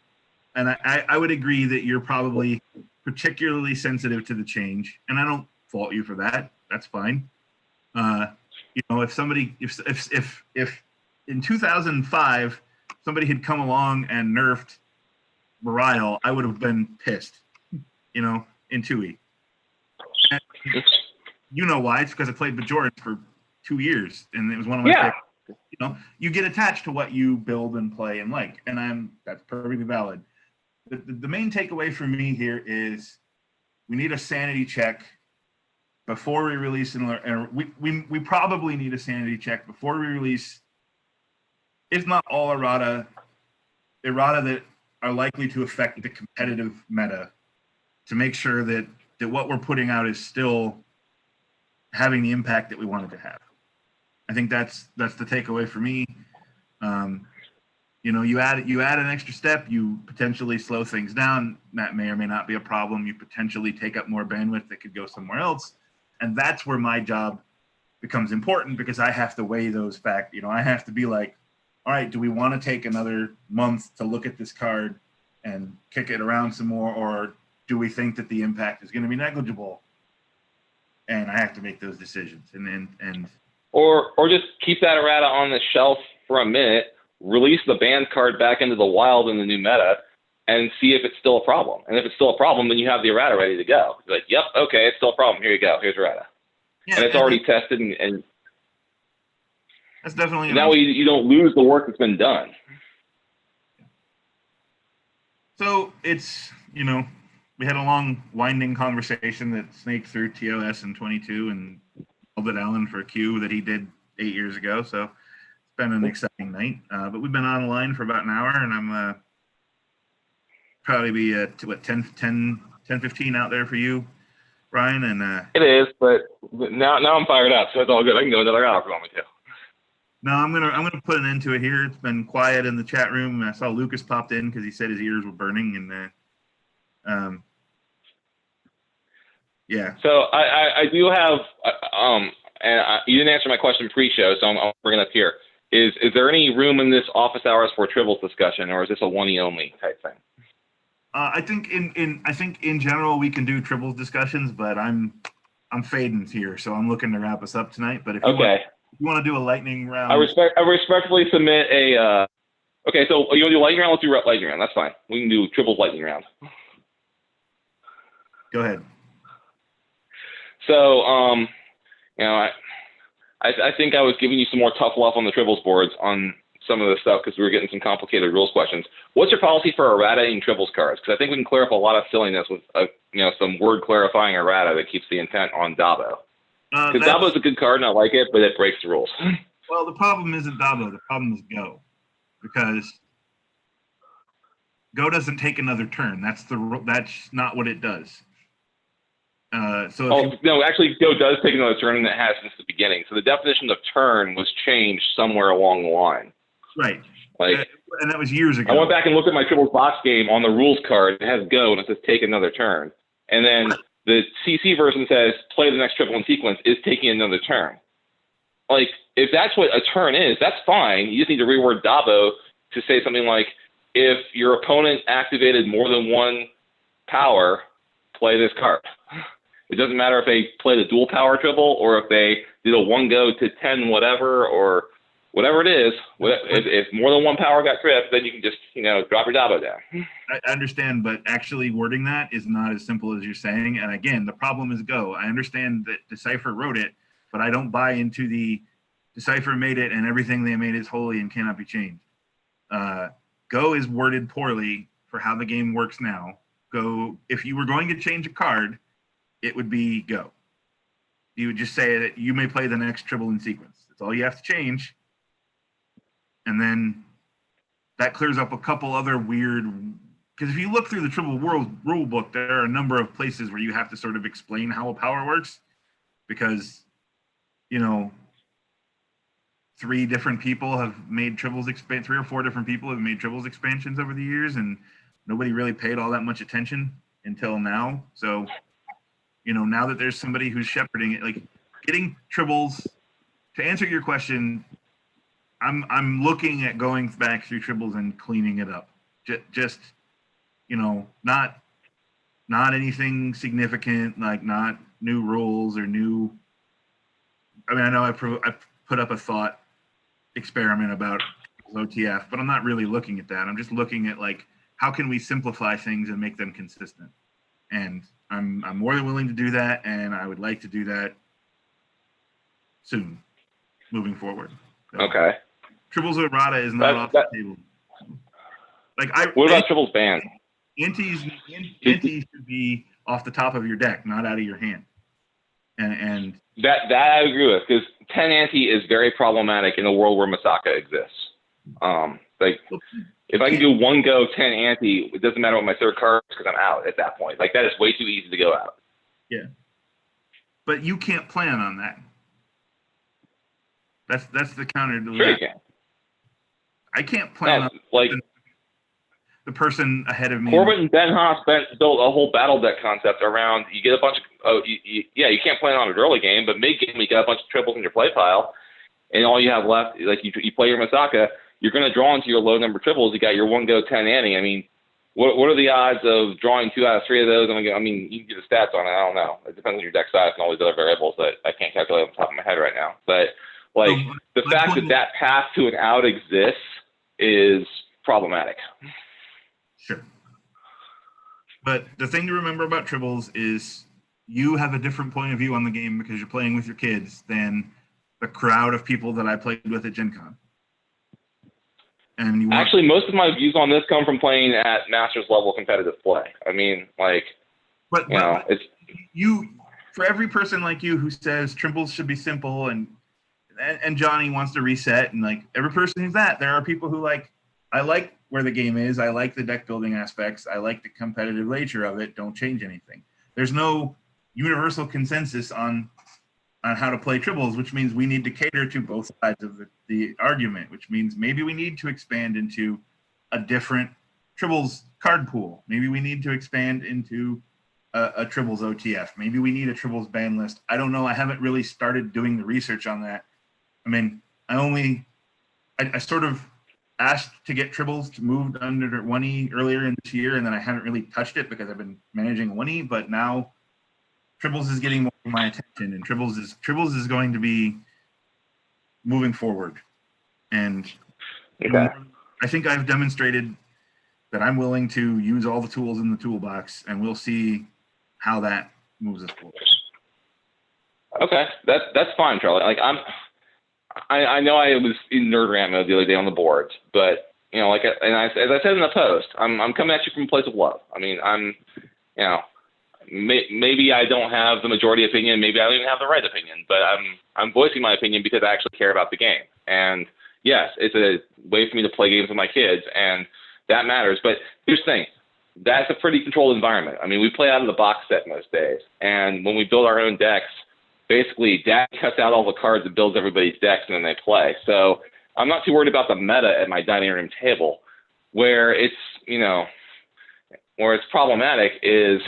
and I would agree that you're probably particularly sensitive to the change, and I don't fault you for that. That's fine. You know, if in 2005 somebody had come along and nerfed Belial, I would have been pissed. You know, in 2E. And you know why? It's because I played Bajorans for 2 years, and it was one of my favorites. You know, you get attached to what you build and play and like, and that's perfectly valid. The main takeaway for me here is we need a sanity check before we release, and we probably need a sanity check before we release, if not all errata that are likely to affect the competitive meta, to make sure that what we're putting out is still having the impact that we want it to have. I think that's the takeaway for me. You know, you add an extra step, you potentially slow things down. That may or may not be a problem. You potentially take up more bandwidth that could go somewhere else. And that's where my job becomes important, because I have to weigh those facts. You know, I have to be like, all right, do we want to take another month to look at this card and kick it around some more, or do we think that the impact is going to be negligible? And I have to make those decisions. Or just keep that errata on the shelf for a minute, release the banned card back into the wild in the new meta, and see if it's still a problem. And if it's still a problem, then you have the errata ready to go. It's like, yep, okay, it's still a problem. Here you go. Here's errata. Yeah, and it's already tested, and that's definitely that way you don't lose the work that's been done. So it's, you know, we had a long, winding conversation that snaked through TOS and 22 and Albert Allen for a Q that he did 8 years ago. So it's been an exciting night. But we've been on the line for about an hour, and I'm probably be to what 10:15 out there for you, Brian. And it is, but now I'm fired up, so it's all good. I can go another hour if you want me to. No, I'm gonna put an end to it here. It's been quiet in the chat room. I saw Lucas popped in because he said his ears were burning, and yeah. So I do have and you didn't answer my question pre-show, so I'm bringing it up here. Is there any room in this office hours for Tribbles discussion, or is this a one-e only type thing? I think in general we can do Tribbles discussions, but I'm fading here, so I'm looking to wrap us up tonight. But if you want to do a lightning round, I respectfully submit a. Okay, so you want to do lightning round? Let's do lightning round. That's fine. We can do Tribbles lightning round. Go ahead. So, you know, I think I was giving you some more tough love on the Tribbles boards on some of the stuff because we were getting some complicated rules questions. What's your policy for errata-ing Tribbles cards? Because I think we can clear up a lot of silliness with some word clarifying errata that keeps the intent on Dabo. Because Dabo is a good card and I like it, but it breaks the rules. Well, the problem isn't Dabo. The problem is Go, because Go doesn't take another turn. That's not what it does. No, actually, Go does take another turn, and it has since the beginning. So the definition of turn was changed somewhere along the line. Right. And that was years ago. I went back and looked at my Tribbles box game on the rules card. It has Go, and it says take another turn. And then the CC version says play the next triple in sequence is taking another turn. Like, if that's what a turn is, that's fine. You just need to reword Dabo to say something like, if your opponent activated more than one power, play this card. It doesn't matter if they played a dual power tribble or if they did a 1 go to 10 whatever or whatever it is. If more than one power got tripped, then you can just, drop your Dabo down. I understand, but actually wording that is not as simple as you're saying. And again, the problem is Go. I understand that Decipher wrote it, but I don't buy into the Decipher made it and everything they made is holy and cannot be changed. Go is worded poorly for how the game works now. Go, if you were going to change a card, it would be Go. You would just say that you may play the next tribble in sequence. That's all you have to change. And then that clears up a couple other weird, because if you look through the Tribble World rule book, there are a number of places where you have to sort of explain how a power works, because, 3 different people have made Tribbles 3 or 4 different people have made Tribbles expansions over the years, and nobody really paid all that much attention until now. So, now that there's somebody who's shepherding it, like getting Tribbles, to answer your question, I'm looking at going back through Tribbles and cleaning it up. Just not anything significant, like not new rules or new. I mean, I know I put up a thought experiment about OTF, but I'm not really looking at that. I'm just looking at like how can we simplify things and make them consistent. And I'm more than willing to do that, and I would like to do that soon, moving forward. So, Okay. Tribbles errata is not off the table. What about Tribbles ban? Antes should be off the top of your deck, not out of your hand. And that I agree with, because 10 ante is very problematic in a world where Masaka exists. If I can do 1 go 10 ante, it doesn't matter what my third card is because I'm out at that point. Like, that is way too easy to go out. Yeah. But you can't plan on that. That's the counter to Sure that. you can. I can't plan on the person ahead of me. Corbett and Ben Haas built a whole battle deck concept around, you get a bunch of, you can't plan on an early game, but mid-game you got a bunch of triples in your play pile, and all you have left, like you play your Masaka, you're going to draw into your low number triples, you got your 1 go 10 ante. I mean, what are the odds of drawing 2 out of 3 of those? I mean, you can get the stats on it, I don't know. It depends on your deck size and all these other variables that I can't calculate off the top of my head right now. But, the fact that path to an out exists is problematic. Sure. But the thing to remember about Tribbles is you have a different point of view on the game because you're playing with your kids than the crowd of people that I played with at Gen Con. And actually, most of my views on this come from playing at Masters level competitive play. I mean, it's for every person like you who says Tribbles should be simple and Johnny wants to reset, and like every person who's that, there are people who I like where the game is. I like the deck building aspects. I like the competitive nature of it. Don't change anything. There's no universal consensus on how to play Tribbles, which means we need to cater to both sides of the argument, which means maybe we need to expand into a different Tribbles card pool. Maybe we need to expand into a Tribbles OTF. Maybe we need a Tribbles ban list. I don't know. I haven't really started doing the research on that. I mean, I sort of asked to get Tribbles moved under 1E earlier in this year, and then I haven't really touched it because I've been managing 1E, but now Tribbles is getting more of my attention, and Tribbles is going to be moving forward. And I think I've demonstrated that I'm willing to use all the tools in the toolbox, and we'll see how that moves us forward. Okay, that's fine, Charlie. I know I was in nerd rant mode the other day on the boards, but as I said in the post, I'm coming at you from a place of love. I mean, maybe I don't have the majority opinion, maybe I don't even have the right opinion, but I'm voicing my opinion because I actually care about the game. And yes, it's a way for me to play games with my kids, and that matters. But here's the thing. That's a pretty controlled environment. I mean, we play out of the box set most days, and when we build our own decks, basically, Dad cuts out all the cards and builds everybody's decks, and then they play. So I'm not too worried about the meta at my dining room table. Where it's problematic is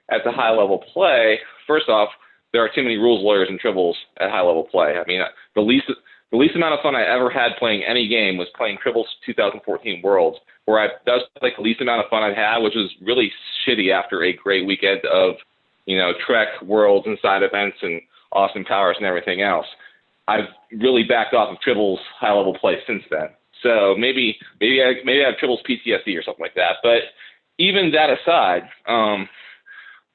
at the high level play. First off, there are too many rules lawyers and Tribbles at high level play. I mean, the the least amount of fun I ever had playing any game was playing Tribbles 2014 Worlds, where that was like the least amount of fun I've had, which was really shitty after a great weekend of, Trek Worlds and side events and Austin Powers and everything else. I've really backed off of Tribbles high level play since then. So maybe I have Tribbles PTSD or something like that. But even that aside,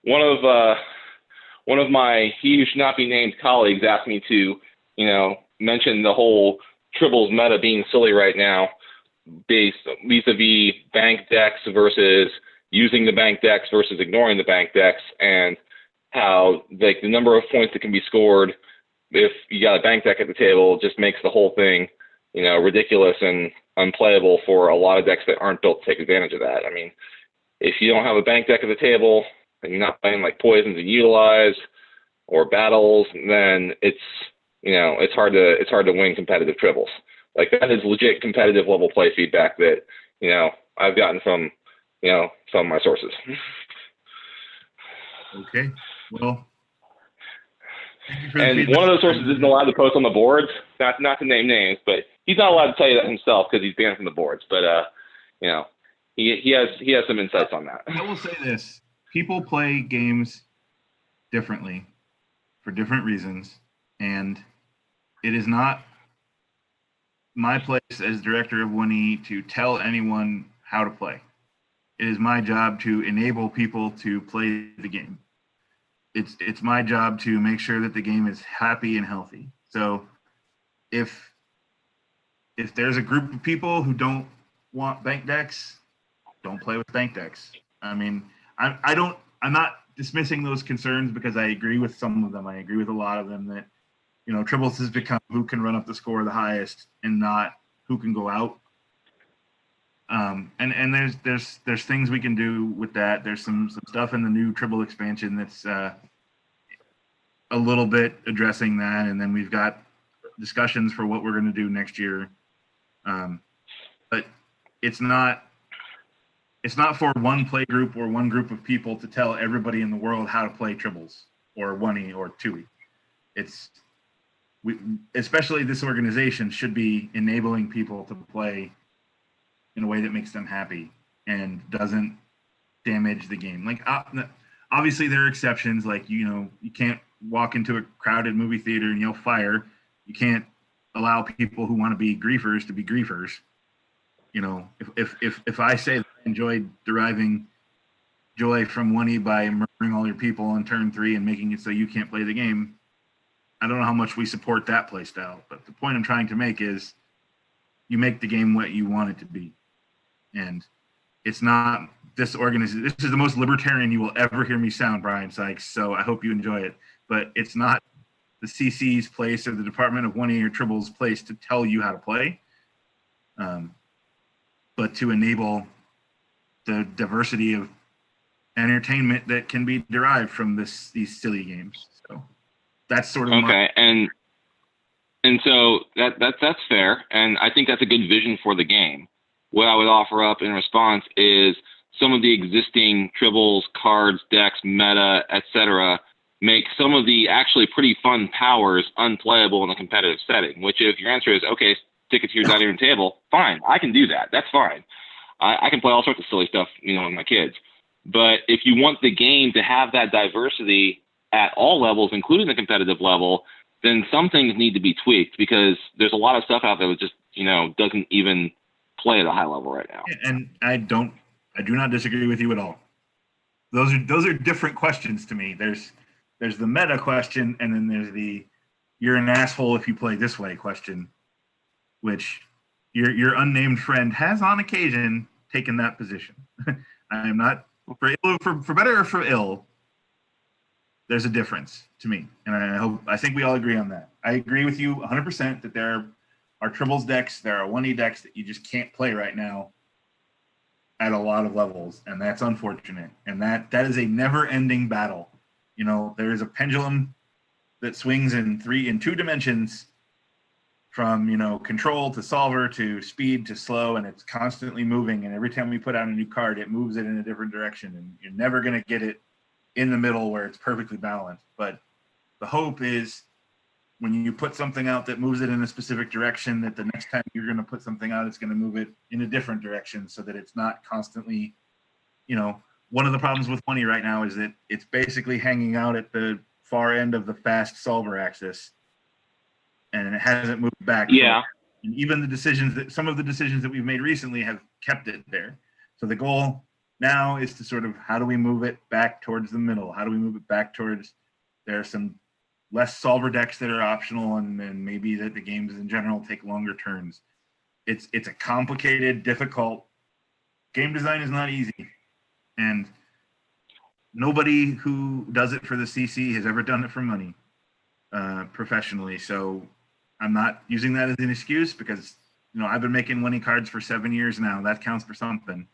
one of my he who should not be named colleagues asked me to, mention the whole Tribbles meta being silly right now, based vis-a-vis bank decks versus using the bank decks versus ignoring the bank decks, and how like the number of points that can be scored if you got a bank deck at the table just makes the whole thing, ridiculous and unplayable for a lot of decks that aren't built to take advantage of that. I mean, if you don't have a bank deck at the table and you're not playing like Poisons and Utilize or Battles, then it's hard to win competitive Tribbles. Like, that is legit competitive level play feedback that, I've gotten from, some of my sources. Okay. Well, and one of those sources isn't allowed to post on the boards, not to name names, but he's not allowed to tell you that himself because he's banned from the boards. But, he has some insights on that. I will say this. People play games differently for different reasons, and it is not my place as director of 1E to tell anyone how to play. It is my job to enable people to play the game. It's my job to make sure that the game is happy and healthy. So if there's a group of people who don't want bank decks, don't play with bank decks. I mean, I'm not dismissing those concerns because I agree with some of them. I agree with a lot of them that, Tribbles has become who can run up the score the highest and not who can go out. And there's things we can do with that. There's some stuff in the new Tribble expansion that's a little bit addressing that, and then we've got discussions for what we're going to do next year. But it's not for one play group or one group of people to tell everybody in the world how to play Tribbles or 1E or 2E. Especially this organization should be enabling people to play in a way that makes them happy and doesn't damage the game. Like, obviously there are exceptions, like, you can't walk into a crowded movie theater and yell fire. You can't allow people who want to be griefers to be griefers. If I say that I enjoyed deriving joy from 1E by murdering all your people on turn 3 and making it so you can't play the game, I don't know how much we support that play style, but the point I'm trying to make is you make the game what you want it to be. And it's not this organization. This is the most libertarian you will ever hear me sound, Brian Sykes, so I hope you enjoy it. But it's not the CC's place or the Department of 1E or Tribble's place to tell you how to play, but to enable the diversity of entertainment that can be derived from these silly games. So that's sort of okay. And so that's fair, and I think that's a good vision for the game. What I would offer up in response is some of the existing Tribbles, cards, decks, meta, etc., make some of the actually pretty fun powers unplayable in a competitive setting. Which, if your answer is okay, stick it to your dining room table, fine, I can do that. That's fine. I can play all sorts of silly stuff, with my kids. But if you want the game to have that diversity at all levels, including the competitive level, then some things need to be tweaked, because there's a lot of stuff out there that just, doesn't even play at a high level right now. And I do not disagree with you at all. Those are different questions to me. There's the meta question, and then there's the you're an asshole if you play this way question, which your unnamed friend has on occasion taken that position. I am not for better or for ill. There's a difference to me, and I think we all agree on that. I agree with you 100% that there are Tribbles decks, there are 1E decks that you just can't play right now at a lot of levels, and that's unfortunate. And that is a never-ending battle. There is a pendulum that swings in two dimensions, from control to solver to speed to slow, and it's constantly moving. And every time we put out a new card, it moves it in a different direction, and you're never going to get it in the middle where it's perfectly balanced. But the hope is when you put something out that moves it in a specific direction, that the next time you're going to put something out, it's going to move it in a different direction, so that it's not constantly, one of the problems with Money right now is that it's basically hanging out at the far end of the fast solver axis, and it hasn't moved back. Yeah. And even some of the decisions that we've made recently have kept it there. So the goal now is to sort of, how do we move it back towards the middle? How do we move it back towards, there are some less solver decks that are optional, and then maybe that the games in general take longer turns. It's a complicated, difficult, game design is not easy. And nobody who does it for the CC has ever done it for Money professionally. So I'm not using that as an excuse, because, I've been making Money cards for 7 years now. That counts for something.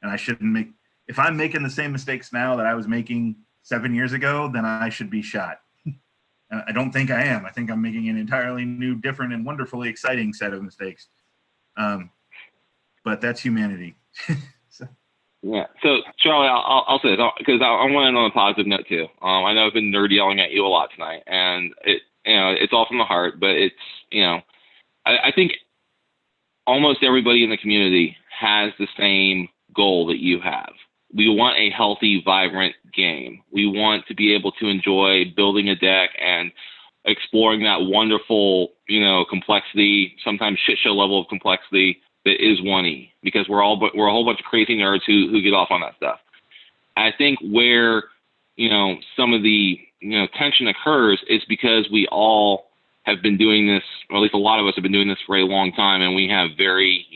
And I shouldn't if I'm making the same mistakes now that I was making 7 years ago, then I should be shot. And I don't think I am. I think I'm making an entirely new, different, and wonderfully exciting set of mistakes. But that's humanity. Yeah. So Charlie, I'll say this, because I want to end on a positive note too. I know I've been nerd yelling at you a lot tonight, and it's all from the heart. But it's I think almost everybody in the community has the same goal that you have. We want a healthy, vibrant game. We want to be able to enjoy building a deck and exploring that wonderful, complexity, sometimes shit show level of complexity that is 1E, because we're a whole bunch of crazy nerds who get off on that stuff. I think where, some of the, tension occurs is because we all have been doing this, or at least a lot of us have been doing this for a long time, and we have very,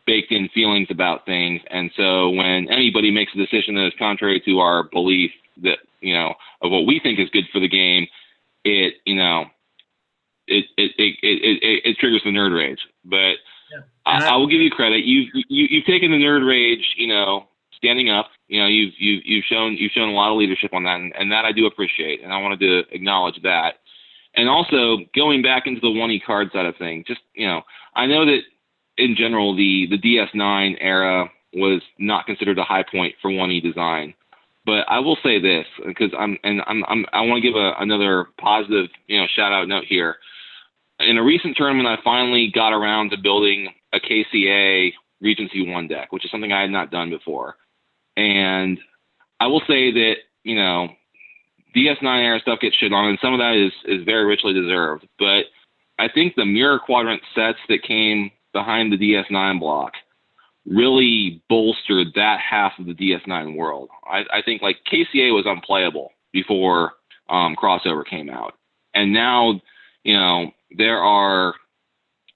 baked in feelings about things. And so when anybody makes a decision that is contrary to our belief that, of what we think is good for the game, it triggers the nerd rage. But yeah. I will give you credit. You've taken the nerd rage, standing up. You've shown a lot of leadership on that, and that I do appreciate, and I wanted to acknowledge that. And also going back into the 1E card side of things, just I know that in general the DS9 era was not considered a high point for 1E design, but I will say this, because I want to give another positive shout out note here. In a recent tournament, I finally got around to building a KCA Regency 1 deck, which is something I had not done before. And I will say that, DS9 era stuff gets shit on, and some of that is very richly deserved. But I think the mirror quadrant sets that came behind the DS9 block really bolstered that half of the DS9 world. I think like KCA was unplayable before Crossover came out. And now, there are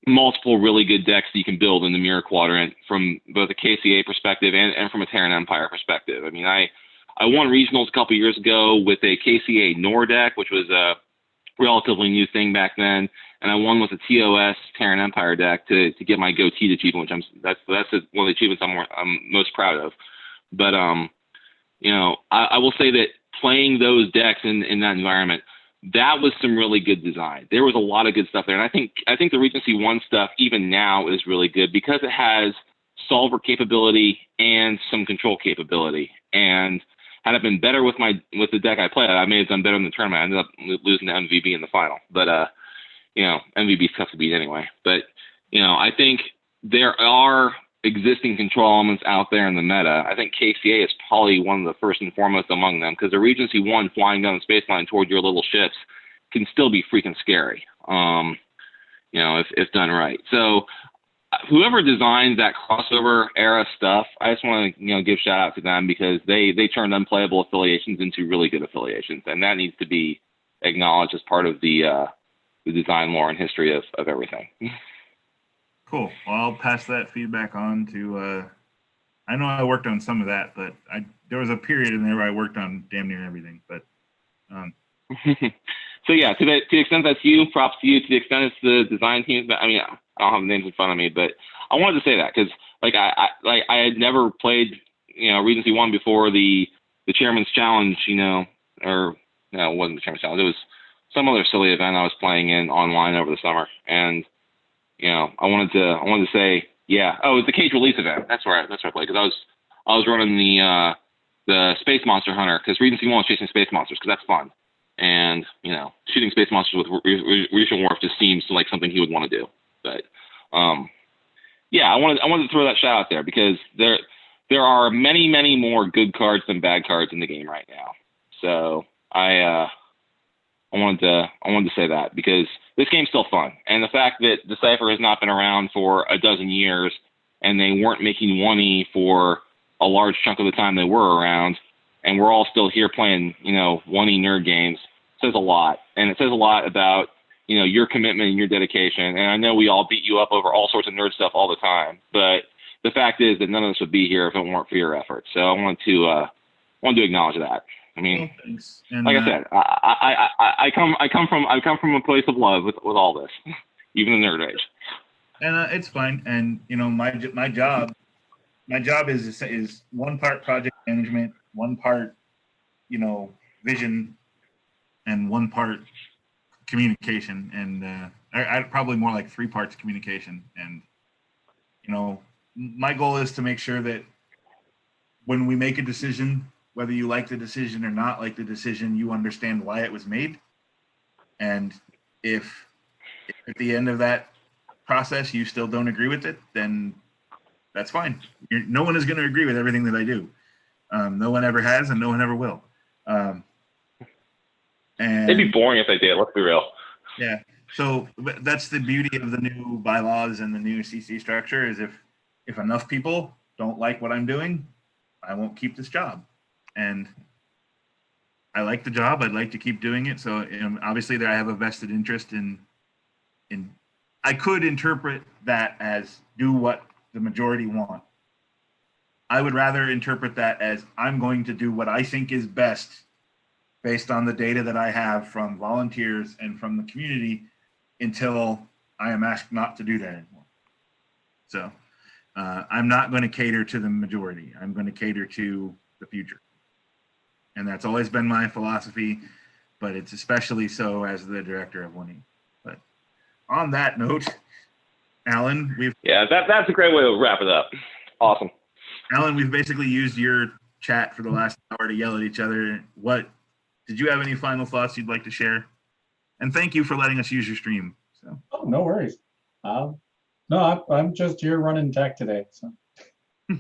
multiple really good decks that you can build in the mirror quadrant from both a KCA perspective and from a Terran Empire perspective. I mean, I won regionals a couple years ago with a KCA Nor deck, which was a relatively new thing back then, and I won with a TOS Terran Empire deck to get my goatee achievement, which that's one of the achievements I'm most proud of. But I will say that playing those decks in that environment, that was some really good design. There was a lot of good stuff there, and I think the Regency 1 stuff even now is really good because it has solver capability and some control capability. And had it been better with the deck I played, I may have done better in the tournament. I ended up losing to MVB in the final, but MVB's tough to beat anyway. But I think there are existing control elements out there in the meta. I think KCA is probably one of the first and foremost among them, because the Regency 1 flying down the space line toward your little ships can still be freaking scary, if done right. So whoever designed that crossover era stuff, I just want to give shout out to them, because they turned unplayable affiliations into really good affiliations, and that needs to be acknowledged as part of the design lore and history of everything. Cool. Well, I'll pass that feedback on to. I know I worked on some of that, but there was a period in there where I worked on damn near everything. But so yeah, to the extent that's you, props to you. To the extent it's the design team, I mean, I don't have the names in front of me, but I wanted to say that because I had never played Regency 1 before the Chairman's Challenge, or no, it wasn't the Chairman's Challenge. It was some other silly event I was playing in online over the summer, and I wanted to say, yeah. Oh, it was the Cage Release event. That's where I played, because I was running the Space Monster Hunter, because Regency 1 was chasing space monsters, because that's fun. and shooting space monsters with recent warp just seems like something he would want to do. But yeah, I wanted to throw that shout out there because there are many more good cards than bad cards in the game right now. So I wanted to say that because this game's still fun, and the fact that Decipher has not been around for a dozen years and they weren't making 1E for a large chunk of the time they were around, and we're all still here playing 1E nerd games says a lot, and it says a lot about your commitment and your dedication. And I know we all beat you up over all sorts of nerd stuff all the time, but the fact is that none of us would be here if it weren't for your efforts. So I wanted to acknowledge that. I mean, and, like I said, I come from a place of love with all this, even the nerd age. And it's fine. And my job is one part project management, one part vision, and one part communication. And I probably more like 3 parts communication. And my goal is to make sure that when we make a decision, whether you like the decision or not like the decision, you understand why it was made. And if at the end of that process you still don't agree with it, then that's fine. No one is going to agree with everything that I do. No one ever has, and no one ever will. And it'd be boring if they did. Let's be real. Yeah. So that's the beauty of the new bylaws and the new CC structure is if enough people don't like what I'm doing, I won't keep this job. And I like the job. I'd like to keep doing it. So obviously I have a vested interest in I could interpret that as do what the majority want. I would rather interpret that as I'm going to do what I think is best based on the data that I have from volunteers and from the community until I am asked not to do that anymore. So I'm not going to cater to the majority. I'm going to cater to the future. And that's always been my philosophy, but it's especially so as the director of 1E. But on that note, Alan, that's a great way to wrap it up. Awesome. Alan, we've basically used your chat for the last hour to yell at each other. Did you have any final thoughts you'd like to share? And thank you for letting us use your stream. So. Oh, no worries. No, I'm just here running tech today. So. All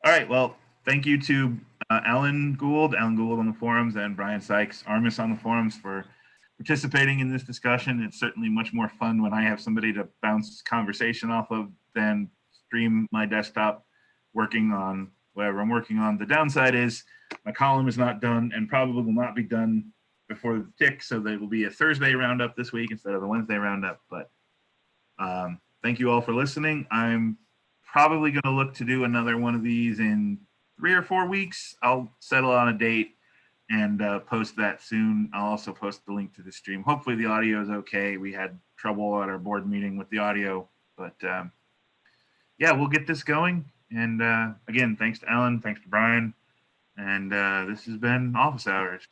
right. Well, thank you to Alan Gould on the forums, and Brian Sykes Armis on the forums for participating in this discussion. It's certainly much more fun when I have somebody to bounce conversation off of than stream my desktop working on whatever I'm working on. The downside is my column is not done and probably will not be done before the tick, so there will be a Thursday roundup this week instead of a Wednesday roundup. But thank you all for listening. I'm probably going to look to do another one of these in 3 or 4 weeks. I'll settle on a date and post that soon. I'll also post the link to the stream. Hopefully the audio is okay. We had trouble at our board meeting with the audio, but yeah, we'll get this going. And again, thanks to Alan, thanks to Brian, and this has been Office Hours.